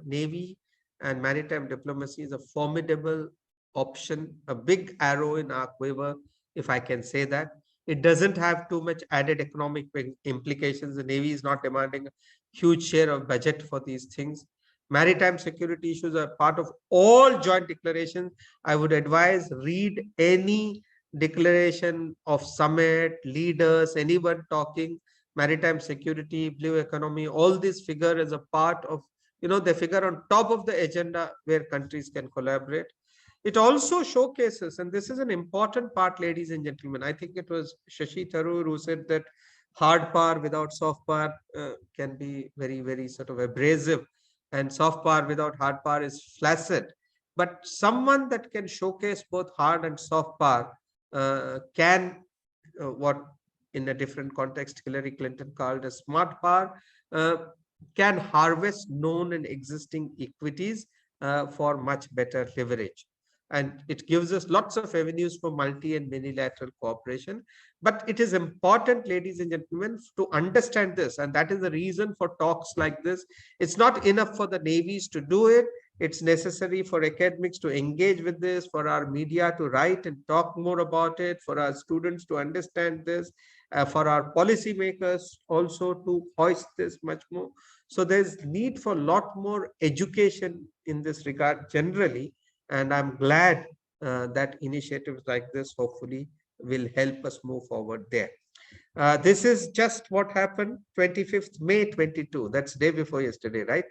Navy and maritime diplomacy is a formidable option, a big arrow in our quiver, if I can say that. It doesn't have too much added economic implications. The Navy is not demanding a huge share of budget for these things. Maritime security issues are part of all joint declarations. I would advise read any declaration of summit, leaders, anyone talking maritime security, blue economy, all these figure as a part of, they figure on top of the agenda where countries can collaborate. It also showcases, and this is an important part, ladies and gentlemen, I think it was Shashi Tharoor who said that hard power without soft power can be very, very sort of abrasive, and soft power without hard power is flaccid. But someone that can showcase both hard and soft power can, what in a different context Hillary Clinton called a smart power, can harvest known and existing equities for much better leverage. And it gives us lots of avenues for multi and minilateral cooperation. But it is important, ladies and gentlemen, to understand this. And that is the reason for talks like this. It's not enough for the navies to do it. It's necessary for academics to engage with this, for our media to write and talk more about it, for our students to understand this, for our policymakers also to hoist this much more. So there's need for a lot more education in this regard generally. And I'm glad that initiatives like this hopefully will help us move forward there. This is just what happened 25th May 22. That's day before yesterday, right?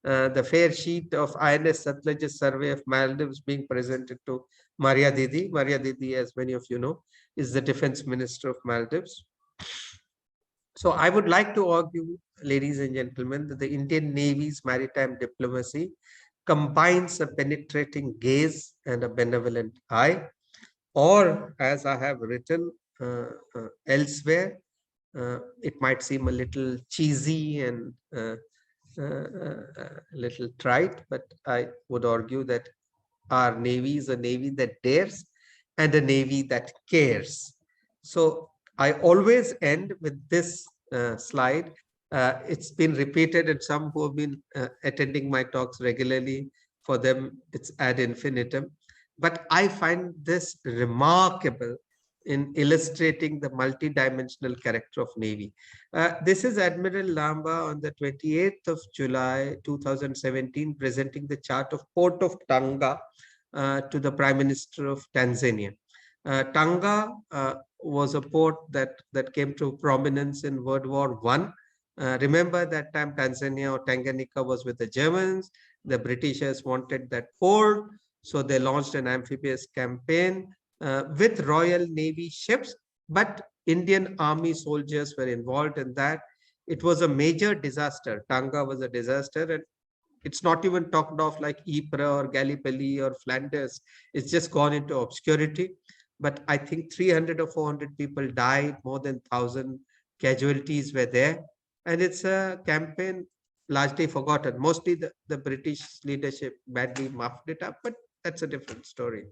The fair sheet of INS Satlaj's survey of Maldives being presented to Maria Didi. Maria Didi, as many of you know, is the defense minister of Maldives. So I would like to argue, ladies and gentlemen, that the Indian Navy's maritime diplomacy combines a penetrating gaze and a benevolent eye, or as I have written elsewhere, it might seem a little cheesy and little trite, but I would argue that our Navy is a Navy that dares and a Navy that cares. So I always end with this slide. It's been repeated, and some who have been attending my talks regularly, for them it's ad infinitum. but I find this remarkable in illustrating the multidimensional character of Navy. This is Admiral Lamba on the 28th of July 2017 presenting the chart of Port of Tanga to the Prime Minister of Tanzania. Tanga was a port that came to prominence in World War I. Remember that time Tanzania or Tanganyika was with the Germans. The Britishers wanted that port, so they launched an amphibious campaign with Royal Navy ships, but Indian Army soldiers were involved in that. It was a major disaster. Tanga was a disaster, and it's not even talked of like Ypres or Gallipoli or Flanders. It's just gone into obscurity. But I think 300 or 400 people died, more than 1,000 casualties were there. And it's a campaign largely forgotten. Mostly the British leadership badly muffed it up, but that's a different story.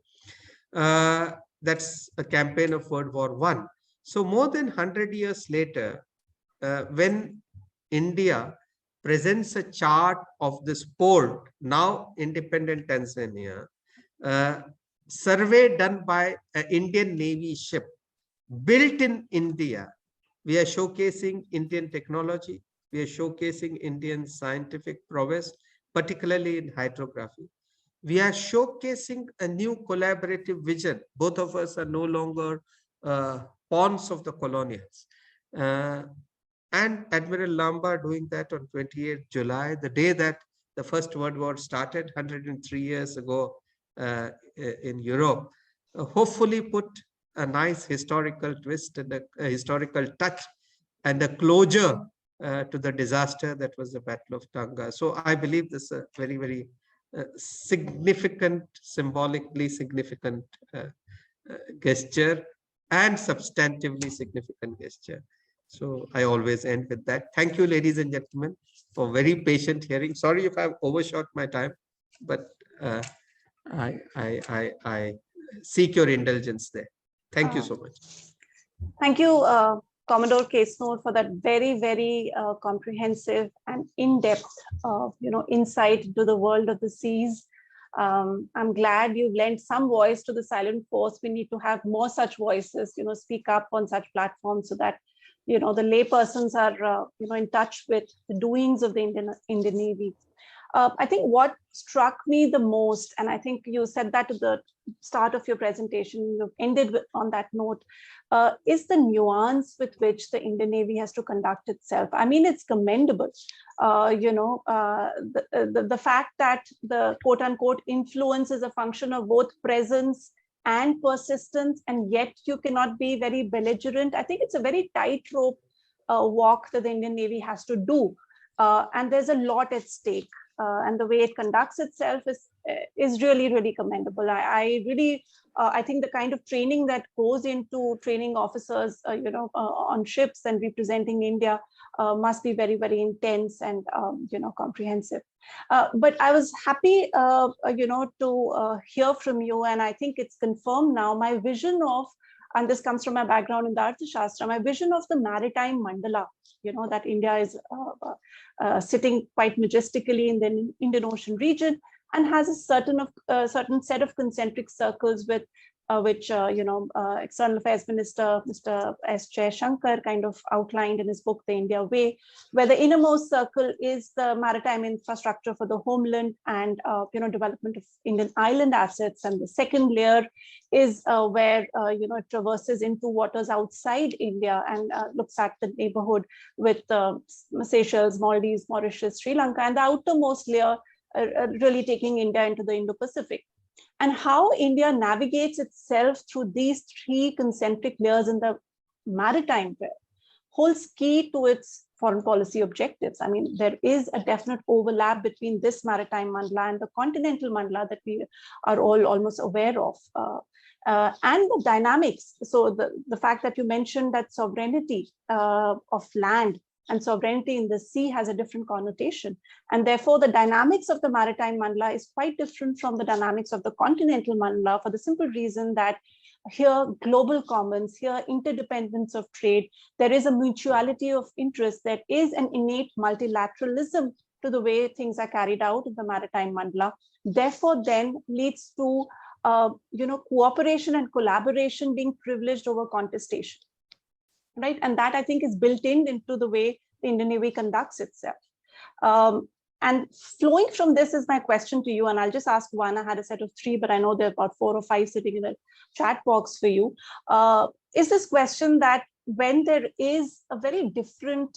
That's a campaign of World War I. So more than 100 years later, when India presents a chart of this port, now independent Tanzania, survey done by an Indian Navy ship built in India, we are showcasing Indian technology, we are showcasing Indian scientific prowess, particularly in hydrography. We are showcasing a new collaborative vision. Both of us are no longer pawns of the colonials. And Admiral Lamba doing that on 28th July, the day that the First World War started 103 years ago in Europe, hopefully put a nice historical twist and a historical touch and a closure to the disaster that was the Battle of Tanga. So I believe this is a very, very significant, symbolically significant gesture and substantively significant gesture. So I always end with that. Thank you, ladies and gentlemen, for very patient hearing. Sorry if I've overshot my time, but I seek your indulgence there. Thank you so much. Thank you, Commodore Kesnur, for that very, very comprehensive and in-depth, insight into the world of the seas. I'm glad you've lent some voice to the silent force. We need to have more such voices, speak up on such platforms so that, the laypersons are, in touch with the doings of the Indian Navy. I think what struck me the most, and I think you said that at the start of your presentation, you've ended on that note, is the nuance with which the Indian Navy has to conduct itself. I mean, it's commendable. The fact that the quote unquote influence is a function of both presence and persistence, and yet you cannot be very belligerent. I think it's a very tightrope walk that the Indian Navy has to do. And there's a lot at stake. And the way it conducts itself is really, really commendable. I think the kind of training that goes into training officers, on ships and representing India must be very, very intense and, comprehensive. But I was happy, to hear from you, and I think it's confirmed now, my vision of, and this comes from my background in the Arthashastra, my vision of the maritime mandala, that India is sitting quite majestically in the Indian Ocean region and has a certain set of concentric circles with which External Affairs Minister Mr. S. Shankar kind of outlined in his book, The India Way, where the innermost circle is the maritime infrastructure for the homeland and development of Indian island assets, and the second layer is where it traverses into waters outside India and looks at the neighborhood with Seychelles, Maldives, Mauritius, Sri Lanka, and the outermost layer really taking India into the Indo-Pacific. And how India navigates itself through these three concentric layers in the maritime realm holds key to its foreign policy objectives. I mean, there is a definite overlap between this maritime mandala and the continental mandala that we are all almost aware of. And the dynamics. So the fact that you mentioned that sovereignty of land and sovereignty in the sea has a different connotation. And therefore, the dynamics of the maritime mandala is quite different from the dynamics of the continental mandala, for the simple reason that here global commons, here interdependence of trade, there is a mutuality of interest, there is an innate multilateralism to the way things are carried out in the maritime mandala. Therefore, then leads to cooperation and collaboration being privileged over contestation, right? And that I think is built into the way the Indian Navy conducts itself. And flowing from this is my question to you, and I'll just ask one. I had a set of 3, but I know there are about 4 or 5 sitting in the chat box for you. Is this question that when there is a very different,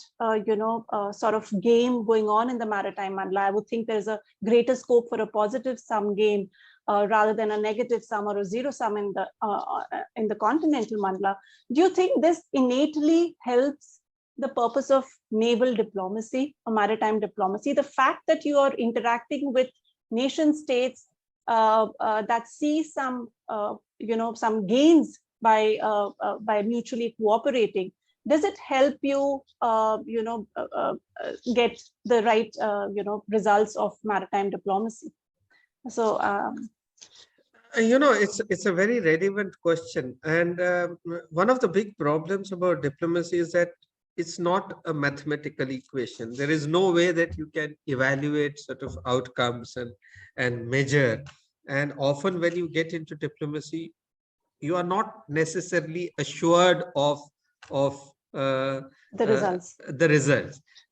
sort of game going on in the maritime mandala, I would think there's a greater scope for a positive sum game rather than a negative sum or a zero sum in the continental mandala. Do you think this innately helps the purpose of naval diplomacy or maritime diplomacy? The fact that you are interacting with nation states that see some, some gains by mutually cooperating, does it help you, get the right, results of maritime diplomacy? So, it's a very relevant question, and one of the big problems about diplomacy is that it's not a mathematical equation. There is no way that you can evaluate sort of outcomes and measure. And often when you get into diplomacy, you are not necessarily assured of the results.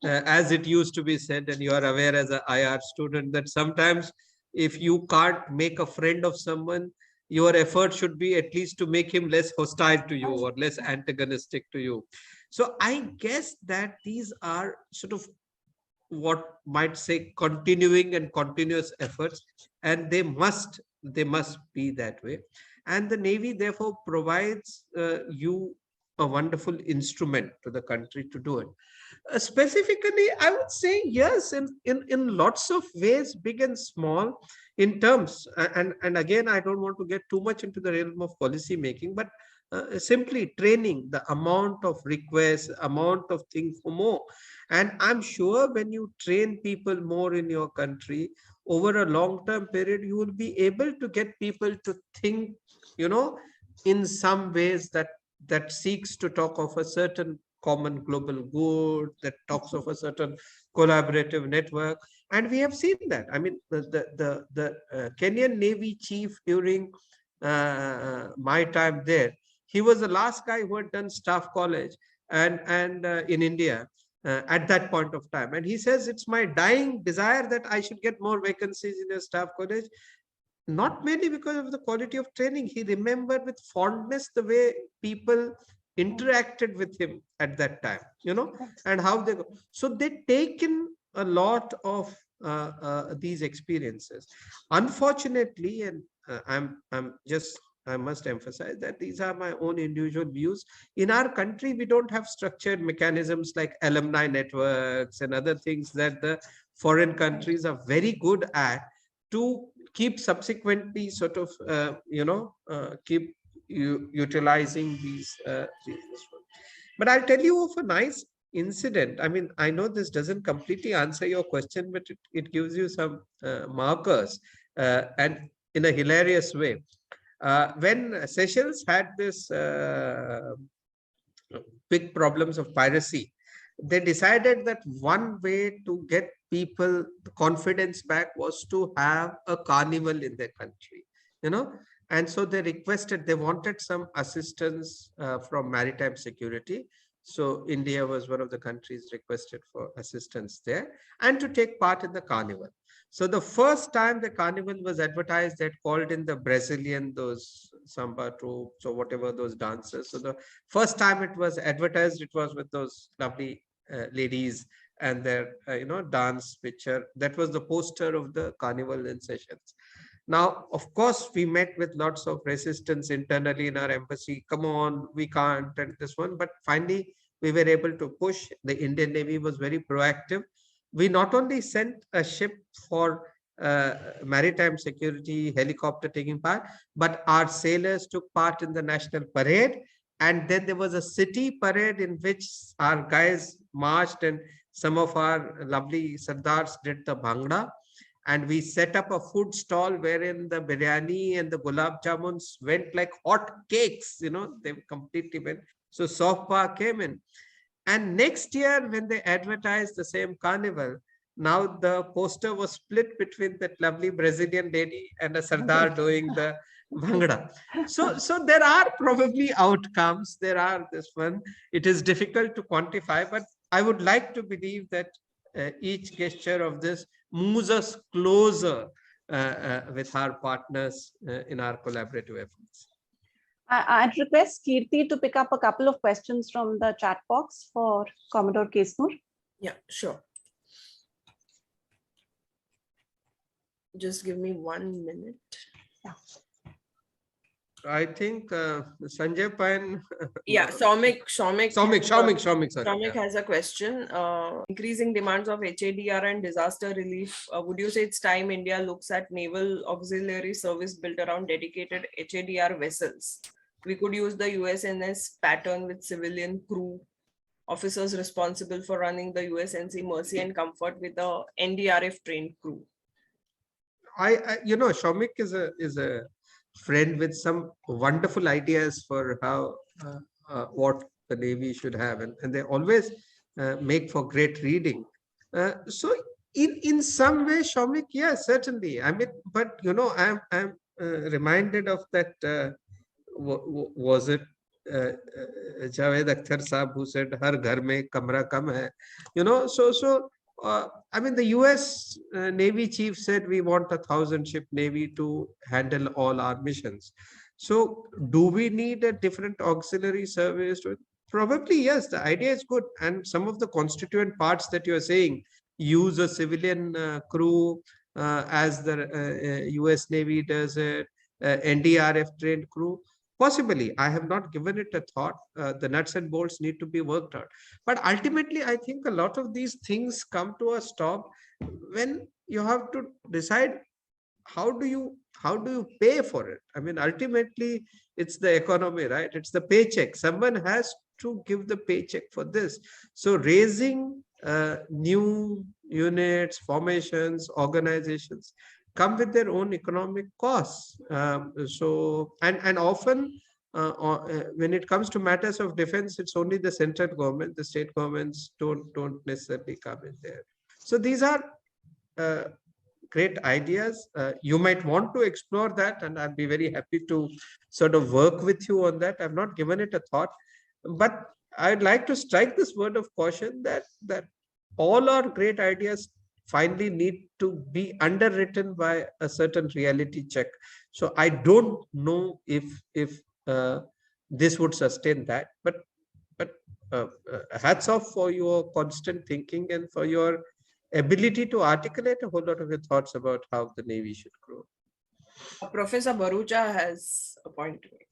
As it used to be said, and you are aware as an IR student, that sometimes if you can't make a friend of someone, your effort should be at least to make him less hostile to you or less antagonistic to you. So I guess that these are sort of what might say continuing and continuous efforts, and they must be that way. And the Navy therefore provides you a wonderful instrument to the country to do it. Specifically, I would say yes, in lots of ways, big and small, in terms, and again, I don't want to get too much into the realm of policy making, but simply training, the amount of requests, amount of things for more. And I'm sure when you train people more in your country over a long-term period, you will be able to get people to think, in some ways that seeks to talk of a certain common global good, that talks of a certain collaborative network. And we have seen that. I mean, the Kenyan Navy chief during my time there, he was the last guy who had done staff college and in India at that point of time. And he says, it's my dying desire that I should get more vacancies in a staff college. Not mainly because of the quality of training. He remembered with fondness the way people interacted with him at that time, and how they go. So they take in a lot of these experiences. Unfortunately, and I must emphasize that these are my own individual views. In our country, we don't have structured mechanisms like alumni networks and other things that the foreign countries are very good at to keep subsequently sort of, keep utilizing these. But I'll tell you of a nice incident. I mean, I know this doesn't completely answer your question, but it gives you some markers and in a hilarious way. When Seychelles had this big problems of piracy, they decided that one way to get people confidence back was to have a carnival in their country, and so they wanted some assistance from maritime security. So India was one of the countries requested for assistance there and to take part in the carnival. So the first time the carnival was advertised, they called in the Brazilian, those samba troops or whatever, those dancers. So the first time it was advertised, it was with those lovely ladies and their, dance picture. That was the poster of the carnival in Seychelles. Now, of course, we met with lots of resistance internally in our embassy. Come on, we can't, and this one. But finally, we were able to push. The Indian Navy was very proactive. We not only sent a ship for maritime security, helicopter taking part, but our sailors took part in the national parade. And then there was a city parade in which our guys marched and some of our lovely Sardars did the Bhangra. And we set up a food stall wherein the biryani and the gulab jamuns went like hot cakes, they completely went. So Sohpa came in. And next year, when they advertised the same carnival, now the poster was split between that lovely Brazilian lady and a Sardar doing the Bhangra. So there are probably outcomes. There are this one. It is difficult to quantify, but I would like to believe that each gesture of this moves us closer with our partners in our collaborative efforts. I'd request Kirti to pick up a couple of questions from the chat box for Commodore Kesnur. Yeah, sure. Just give me 1 minute. Yeah. I think Sanjay Pain. Yeah, Soumik, Sorry. Soumik Yeah. has a question. Increasing demands of HADR and disaster relief. Would you say it's time India looks at naval auxiliary service built around dedicated HADR vessels? We could use the USNS pattern with civilian crew, officers responsible for running the USNC Mercy and Comfort with the NDRF trained crew. Soumik is a friend with some wonderful ideas for how what the Navy should have, and they always make for great reading. So in some way, Soumik, yes, certainly. I mean, but I'm reminded of that. Was it Javed Akhtar Saab who said, "Har ghar mein kamra kam hai." I mean, the US Navy chief said we want 1,000-ship Navy to handle all our missions. So do we need a different auxiliary service? Probably, yes. The idea is good. And some of the constituent parts that you're saying, use a civilian crew as the US Navy does it, NDRF trained crew. Possibly, I have not given it a thought. The nuts and bolts need to be worked out. But ultimately, I think a lot of these things come to a stop when you have to decide how do you pay for it. I mean, ultimately, it's the economy, right? It's the paycheck. Someone has to give the paycheck for this. So raising new units, formations, organizations come with their own economic costs. And often when it comes to matters of defense, it's only the central government. The state governments don't necessarily come in there. So these are great ideas. You might want to explore that, and I'd be very happy to sort of work with you on that. I've not given it a thought, but I'd like to strike this word of caution that all our great ideas finally need to be underwritten by a certain reality check. So I don't know if this would sustain that, but hats off for your constant thinking and for your ability to articulate a whole lot of your thoughts about how the Navy should grow. Professor Bharucha has a point to make.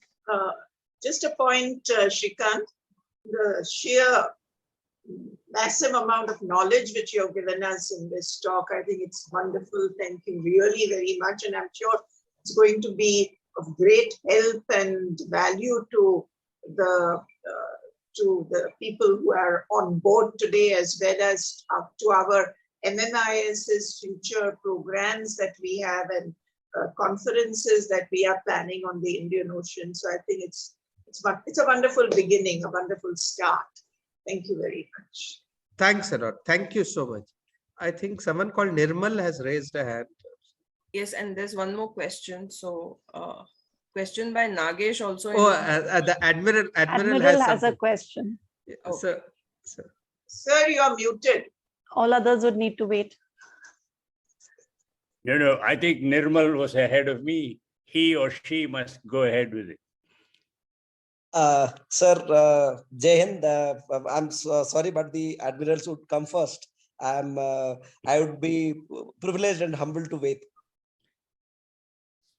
Just a point, Srikant, the sheer massive amount of knowledge which you have given us in this talk. I think it's wonderful. Thank you really very much. And I'm sure it's going to be of great help and value to the people who are on board today, as well as to our MMIAS future programs that we have and conferences that we are planning on the Indian Ocean. So I think it's a wonderful beginning, a wonderful start. Thank you very much. Thanks a lot. Thank you so much. I think someone called Nirmal has raised a hand. Yes, and there's one more question. So, question by Nagesh also. Oh, the Admiral has a question. Okay. Sir, you are muted. All others would need to wait. No, I think Nirmal was ahead of me. He or she must go ahead with it. Sir, Jai Hind, I'm sorry, but the admirals would come first. I would be privileged and humbled to wait.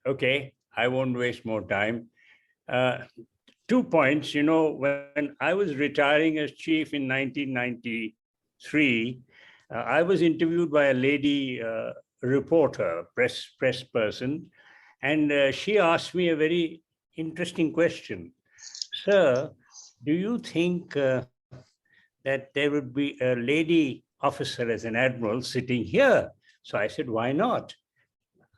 Okay, I won't waste more time. 2 points. When I was retiring as chief in 1993, I was interviewed by a lady reporter, press person, and she asked me a very interesting question. Sir, do you think that there would be a lady officer as an admiral sitting here? So I said, why not?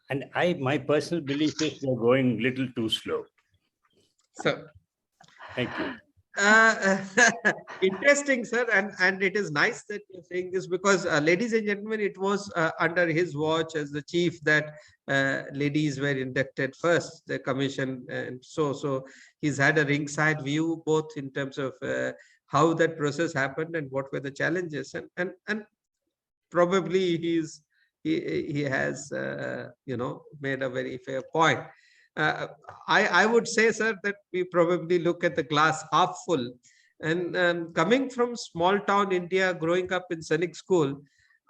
And my personal belief is they're going a little too slow. So, thank you. Interesting, sir, and it is nice that you're saying this because, ladies and gentlemen, it was under his watch as the chief that ladies were inducted first, the commission, and so he's had a ringside view both in terms of how that process happened and what were the challenges, and probably he has made a very fair point. I would say, sir, that we probably look at the glass half full. And coming from small town India, growing up in Sainik school,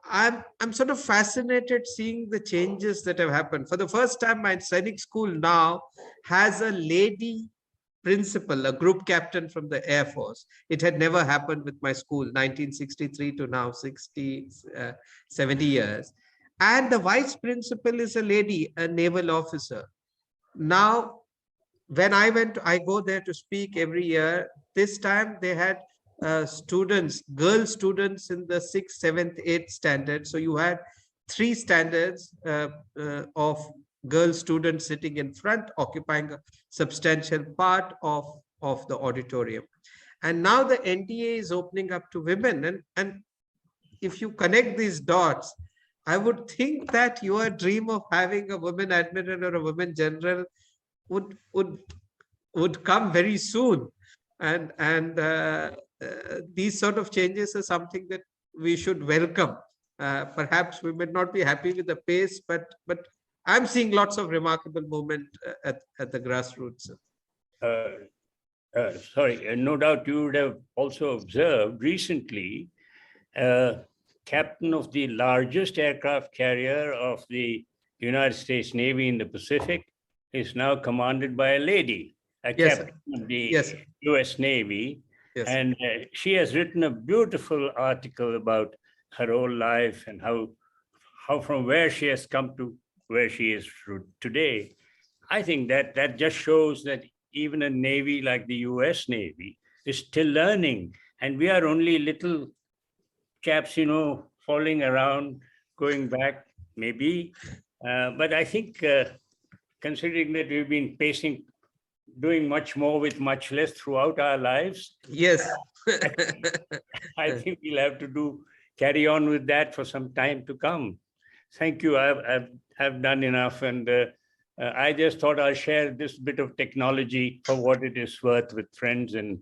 I'm sort of fascinated seeing the changes that have happened. For the first time, my Sainik school now has a lady principal, a group captain from the Air Force. It had never happened with my school, 1963 to now 70 years. And the vice principal is a lady, a naval officer. Now, when I go there to speak every year. This time they had students, girl students in the 6th, 7th, 8th standard. So you had 3 standards of girl students sitting in front, occupying a substantial part of the auditorium. And now the NDA is opening up to women. And if you connect these dots, I would think that your dream of having a woman admiral or a woman general would come very soon, and these sort of changes are something that we should welcome. Perhaps we may not be happy with the pace, but I'm seeing lots of remarkable movement at the grassroots. Sorry, no doubt you would have also observed recently, captain of the largest aircraft carrier of the United States Navy in the Pacific is now commanded by a lady, a captain of the US Navy. Yes. And she has written a beautiful article about her whole life and how from where she has come to where she is today. I think that just shows that even a Navy like the US Navy is still learning. And we are only little chaps, falling around, going back, maybe. But I think considering that we've been doing much more with much less throughout our lives. Yes. I think we'll have to carry on with that for some time to come. Thank you. I've done enough. And I just thought I'll share this bit of technology for what it is worth with friends and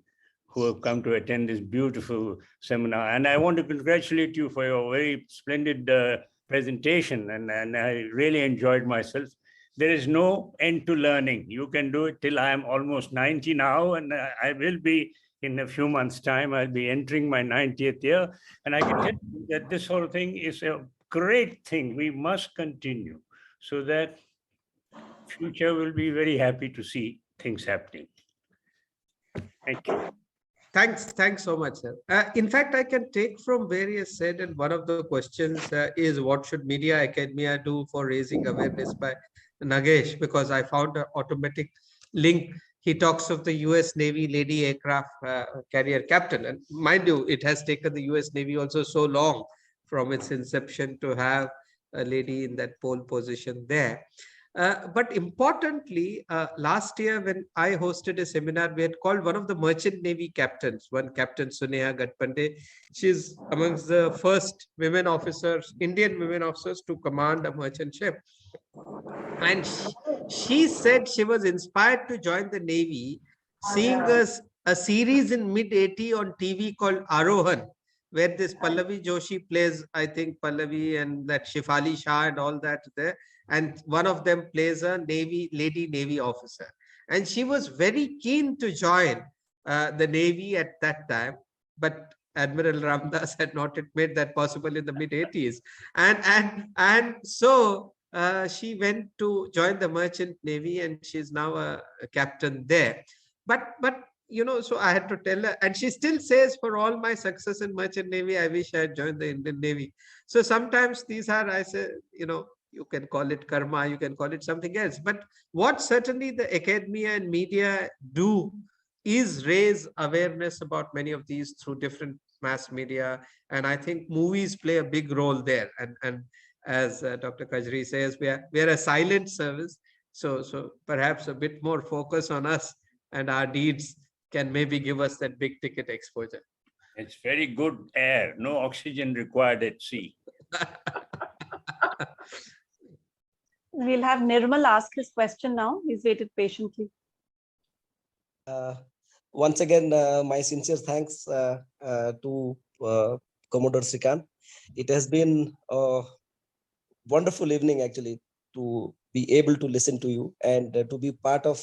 who have come to attend this beautiful seminar. And I want to congratulate you for your very splendid presentation. And I really enjoyed myself. There is no end to learning. You can do it till I am almost 90 now, and I will be in a few months' time. I'll be entering my 90th year. And I can tell you that this whole thing is a great thing. We must continue so that future will be very happy to see things happening. Thank you. Thanks so much, sir. In fact, I can take from where you said, and one of the questions is what should media academia do for raising awareness by Nagesh, because I found an automatic link. He talks of the US Navy lady aircraft carrier captain. And mind you, it has taken the US Navy also so long from its inception to have a lady in that pole position there. But importantly, last year when I hosted a seminar, we had called one of the merchant Navy captains, one Captain Suneha Gatpande. She's amongst the first women officers, Indian women officers, to command a merchant ship. And she said she was inspired to join the Navy, seeing a series in mid-80 on TV called Arohan, where this Pallavi Joshi plays, I think, Pallavi and that Shifali Shah and all that there. And one of them plays a lady Navy officer. And she was very keen to join the Navy at that time. But Admiral Ramdas had not yet made that possible in the mid-80s. And so she went to join the Merchant Navy, and she's now a captain there. But so I had to tell her, and she still says, for all my success in Merchant Navy, I wish I had joined the Indian Navy. So sometimes these are, I say, you can call it karma, you can call it something else. But what certainly the academia and media do is raise awareness about many of these through different mass media. And I think movies play a big role there. And as Dr. Kajri says, we are a silent service. So perhaps a bit more focus on us and our deeds can maybe give us that big ticket exposure. It's very good air, no oxygen required at sea. We'll have Nirmal ask his question now. He's waited patiently. Once again, my sincere thanks to Commodore Srikant. It has been a wonderful evening actually to be able to listen to you and to be part of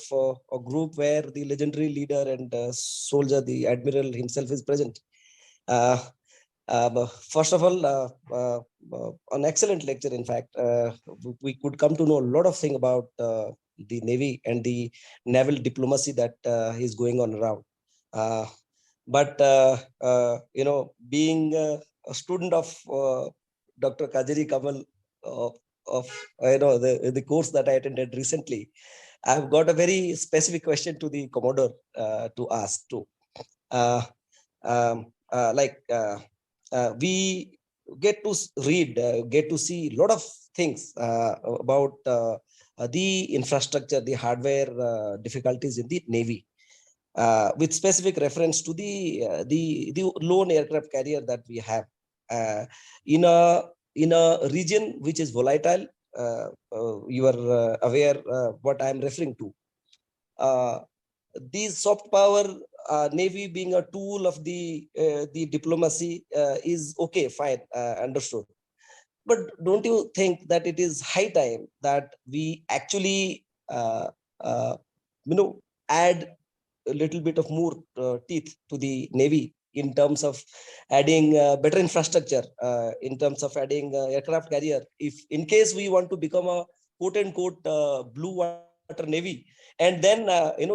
a group where the legendary leader and soldier, the Admiral himself is present. First of all, an excellent lecture. In fact, we could come to know a lot of things about the Navy and the naval diplomacy that is going on around. Being a student of Dr. Kajari Kamal of the course that I attended recently, I've got a very specific question to the Commodore to ask too. We get to read, get to see a lot of things about the infrastructure, the hardware difficulties in the Navy, with specific reference to the lone aircraft carrier that we have in a region which is volatile. You are aware what I am referring to. These soft power Navy being a tool of the diplomacy is okay, fine, understood. But don't you think that it is high time that we actually add a little bit of more teeth to the Navy in terms of adding better infrastructure, in terms of adding aircraft carrier, if in case we want to become a quote unquote blue water Navy, and then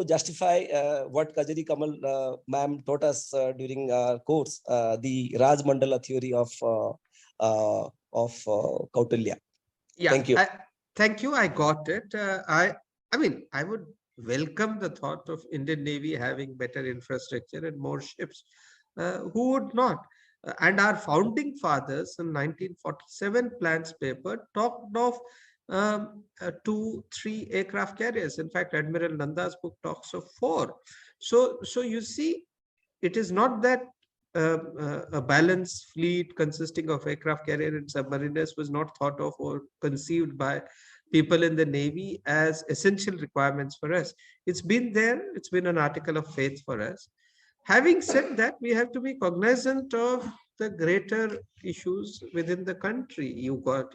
justify what Kajari Kamal ma'am taught us during our course, the Raj Mandala theory of Kautilya. Yeah, thank you. Thank you. I got it. I mean, I would welcome the thought of Indian Navy having better infrastructure and more ships. Who would not? And our founding fathers in 1947 plans paper talked of 2-3 aircraft carriers. In fact, Admiral Nanda's book talks of 4. So you see, it is not that a balanced fleet consisting of aircraft carrier and submariners was not thought of or conceived by people in the Navy as essential requirements for us. It's been there. It's been an article of faith for us. Having said that, we have to be cognizant of the greater issues within the country. You got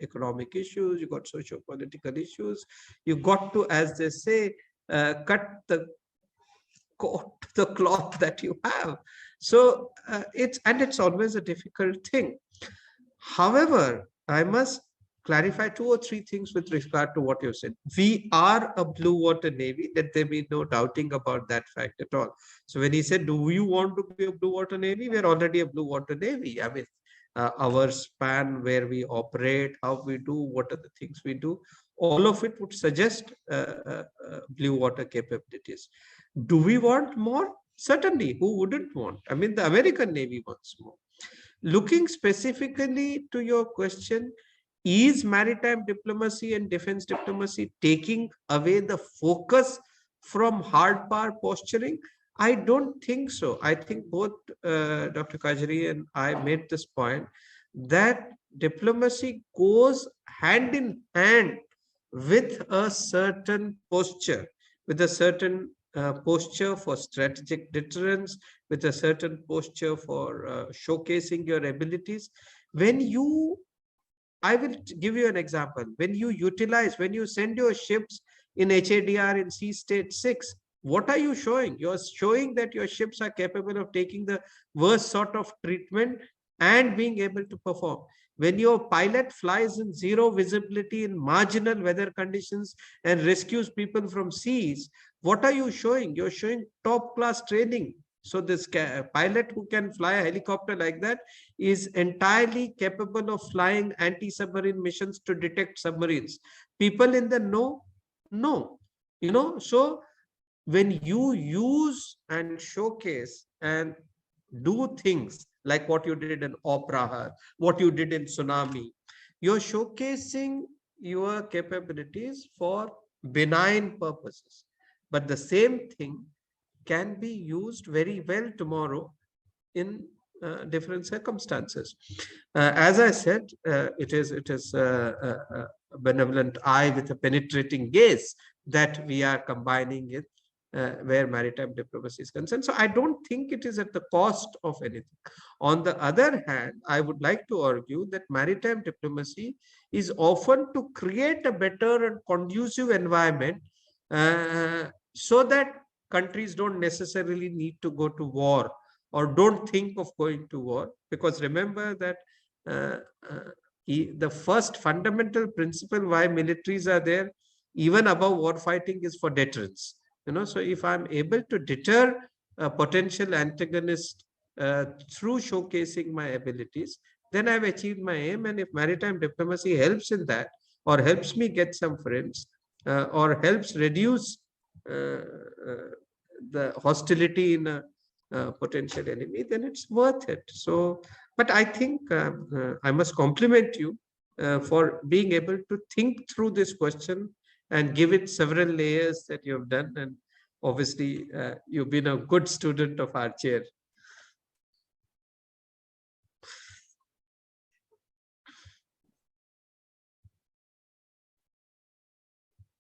economic issues, you got socio-political issues. You got to, as they say, cut the cloth that you have. So it's always a difficult thing. However, I must clarify 2 or 3 things with regard to what you said. We are a blue water Navy. Let there be no doubting about that fact at all. So when he said, do you want to be a blue water Navy? We're already a blue water Navy. I mean, our span, where we operate, how we do, what are the things we do, all of it would suggest blue water capabilities. Do we want more? Certainly. Who wouldn't want? I mean, the American Navy wants more. Looking specifically to your question, is maritime diplomacy and defense diplomacy taking away the focus from hard power posturing? I don't think so. I think both Dr. Kajari and I made this point that diplomacy goes hand in hand with a certain posture, with a certain posture for strategic deterrence, with a certain posture for showcasing your abilities. I will give you an example. When you send your ships in HADR in Sea State 6, what are you showing? You're showing that your ships are capable of taking the worst sort of treatment and being able to perform. When your pilot flies in zero visibility in marginal weather conditions and rescues people from seas, what are you showing? You're showing top-class training. So this pilot who can fly a helicopter like that is entirely capable of flying anti-submarine missions to detect submarines. People in the know, no. So when you use and showcase and do things like what you did in Opera, what you did in Tsunami, you're showcasing your capabilities for benign purposes. But the same thing can be used very well tomorrow in different circumstances. As I said, it is a benevolent eye with a penetrating gaze that we are combining it where maritime diplomacy is concerned. So I don't think it is at the cost of anything. On the other hand, I would like to argue that maritime diplomacy is often to create a better and conducive environment so that countries don't necessarily need to go to war or don't think of going to war. Because remember that the first fundamental principle why militaries are there, even above war fighting, is for deterrence. So if I'm able to deter a potential antagonist through showcasing my abilities, then I've achieved my aim. And if maritime diplomacy helps in that, or helps me get some friends, or helps reduce the hostility in a potential enemy, then it's worth it. So, but I think I must compliment you for being able to think through this question and give it several layers that you have done. And obviously, you've been a good student of our chair.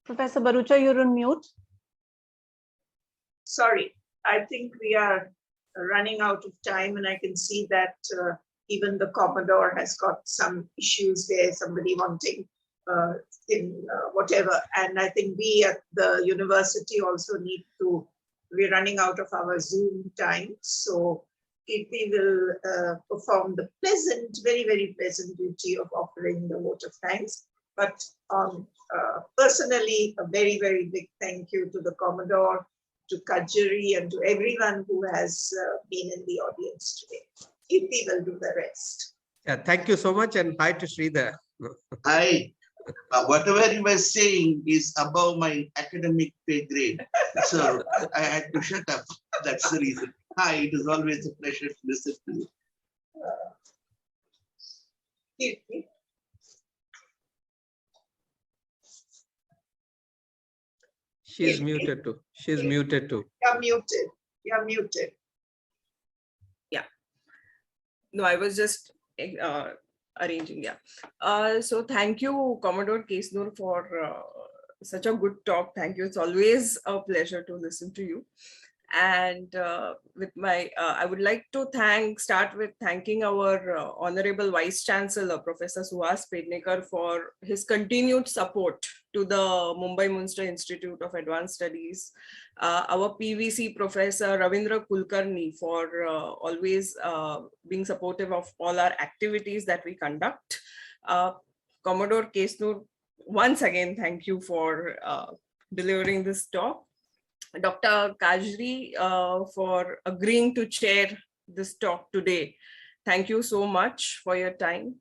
Professor Bharucha, you're on mute. Sorry, I think we are running out of time, and I can see that even the Commodore has got some issues there, somebody wanting whatever. And I think we at the university also need to, we're running out of our Zoom time. So Kirti will perform the pleasant, very, very pleasant duty of offering the vote of thanks. But personally, a very, very big thank you to the Commodore, to Kajari, and to everyone who has been in the audience today. Kirti will do the rest. Yeah, thank you so much, and hi to Sridhar. Hi. Whatever you were saying is above my academic pay grade. So I had to shut up. That's the reason. Hi, it is always a pleasure to listen to you. Kirti. She's muted too. She's muted too. You're muted. You're muted. Yeah. No, I was just arranging. Yeah. So thank you, Commodore Kesnur, for such a good talk. Thank you. It's always a pleasure to listen to you. And with my, I would like to start with thanking our Honorable Vice Chancellor, Professor Suhas Pednekar, for his continued support to the Mumbai Münster Institute of Advanced Studies, our PVC Professor Ravindra Kulkarni for always being supportive of all our activities that we conduct. Commodore Kesnur, once again, thank you for delivering this talk. Dr. Kajri for agreeing to chair this talk today. Thank you so much for your time.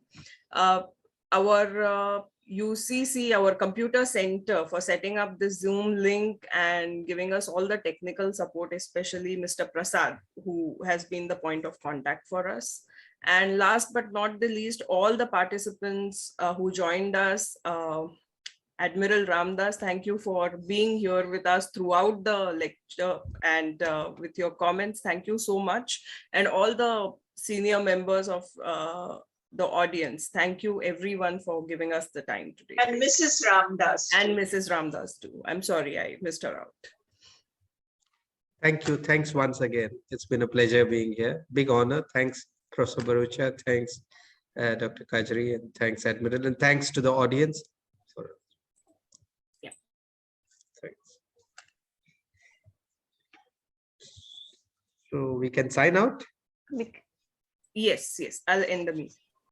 Our UCC, our computer center, for setting up the Zoom link and giving us all the technical support, especially Mr. Prasad, who has been the point of contact for us. And last but not the least, all the participants who joined us, Admiral Ramdas, thank you for being here with us throughout the lecture and with your comments. Thank you so much. And all the senior members of the audience, thank you everyone for giving us the time today. And Mrs. Ramdas. And Mrs. Ramdas too. I'm sorry, I missed her out. Thank you. Thanks once again. It's been a pleasure being here. Big honor. Thanks, Professor Bharucha. Thanks, Dr. Kajri, and thanks, Admiral, and thanks to the audience. So we can sign out? Yes, I'll end the meeting.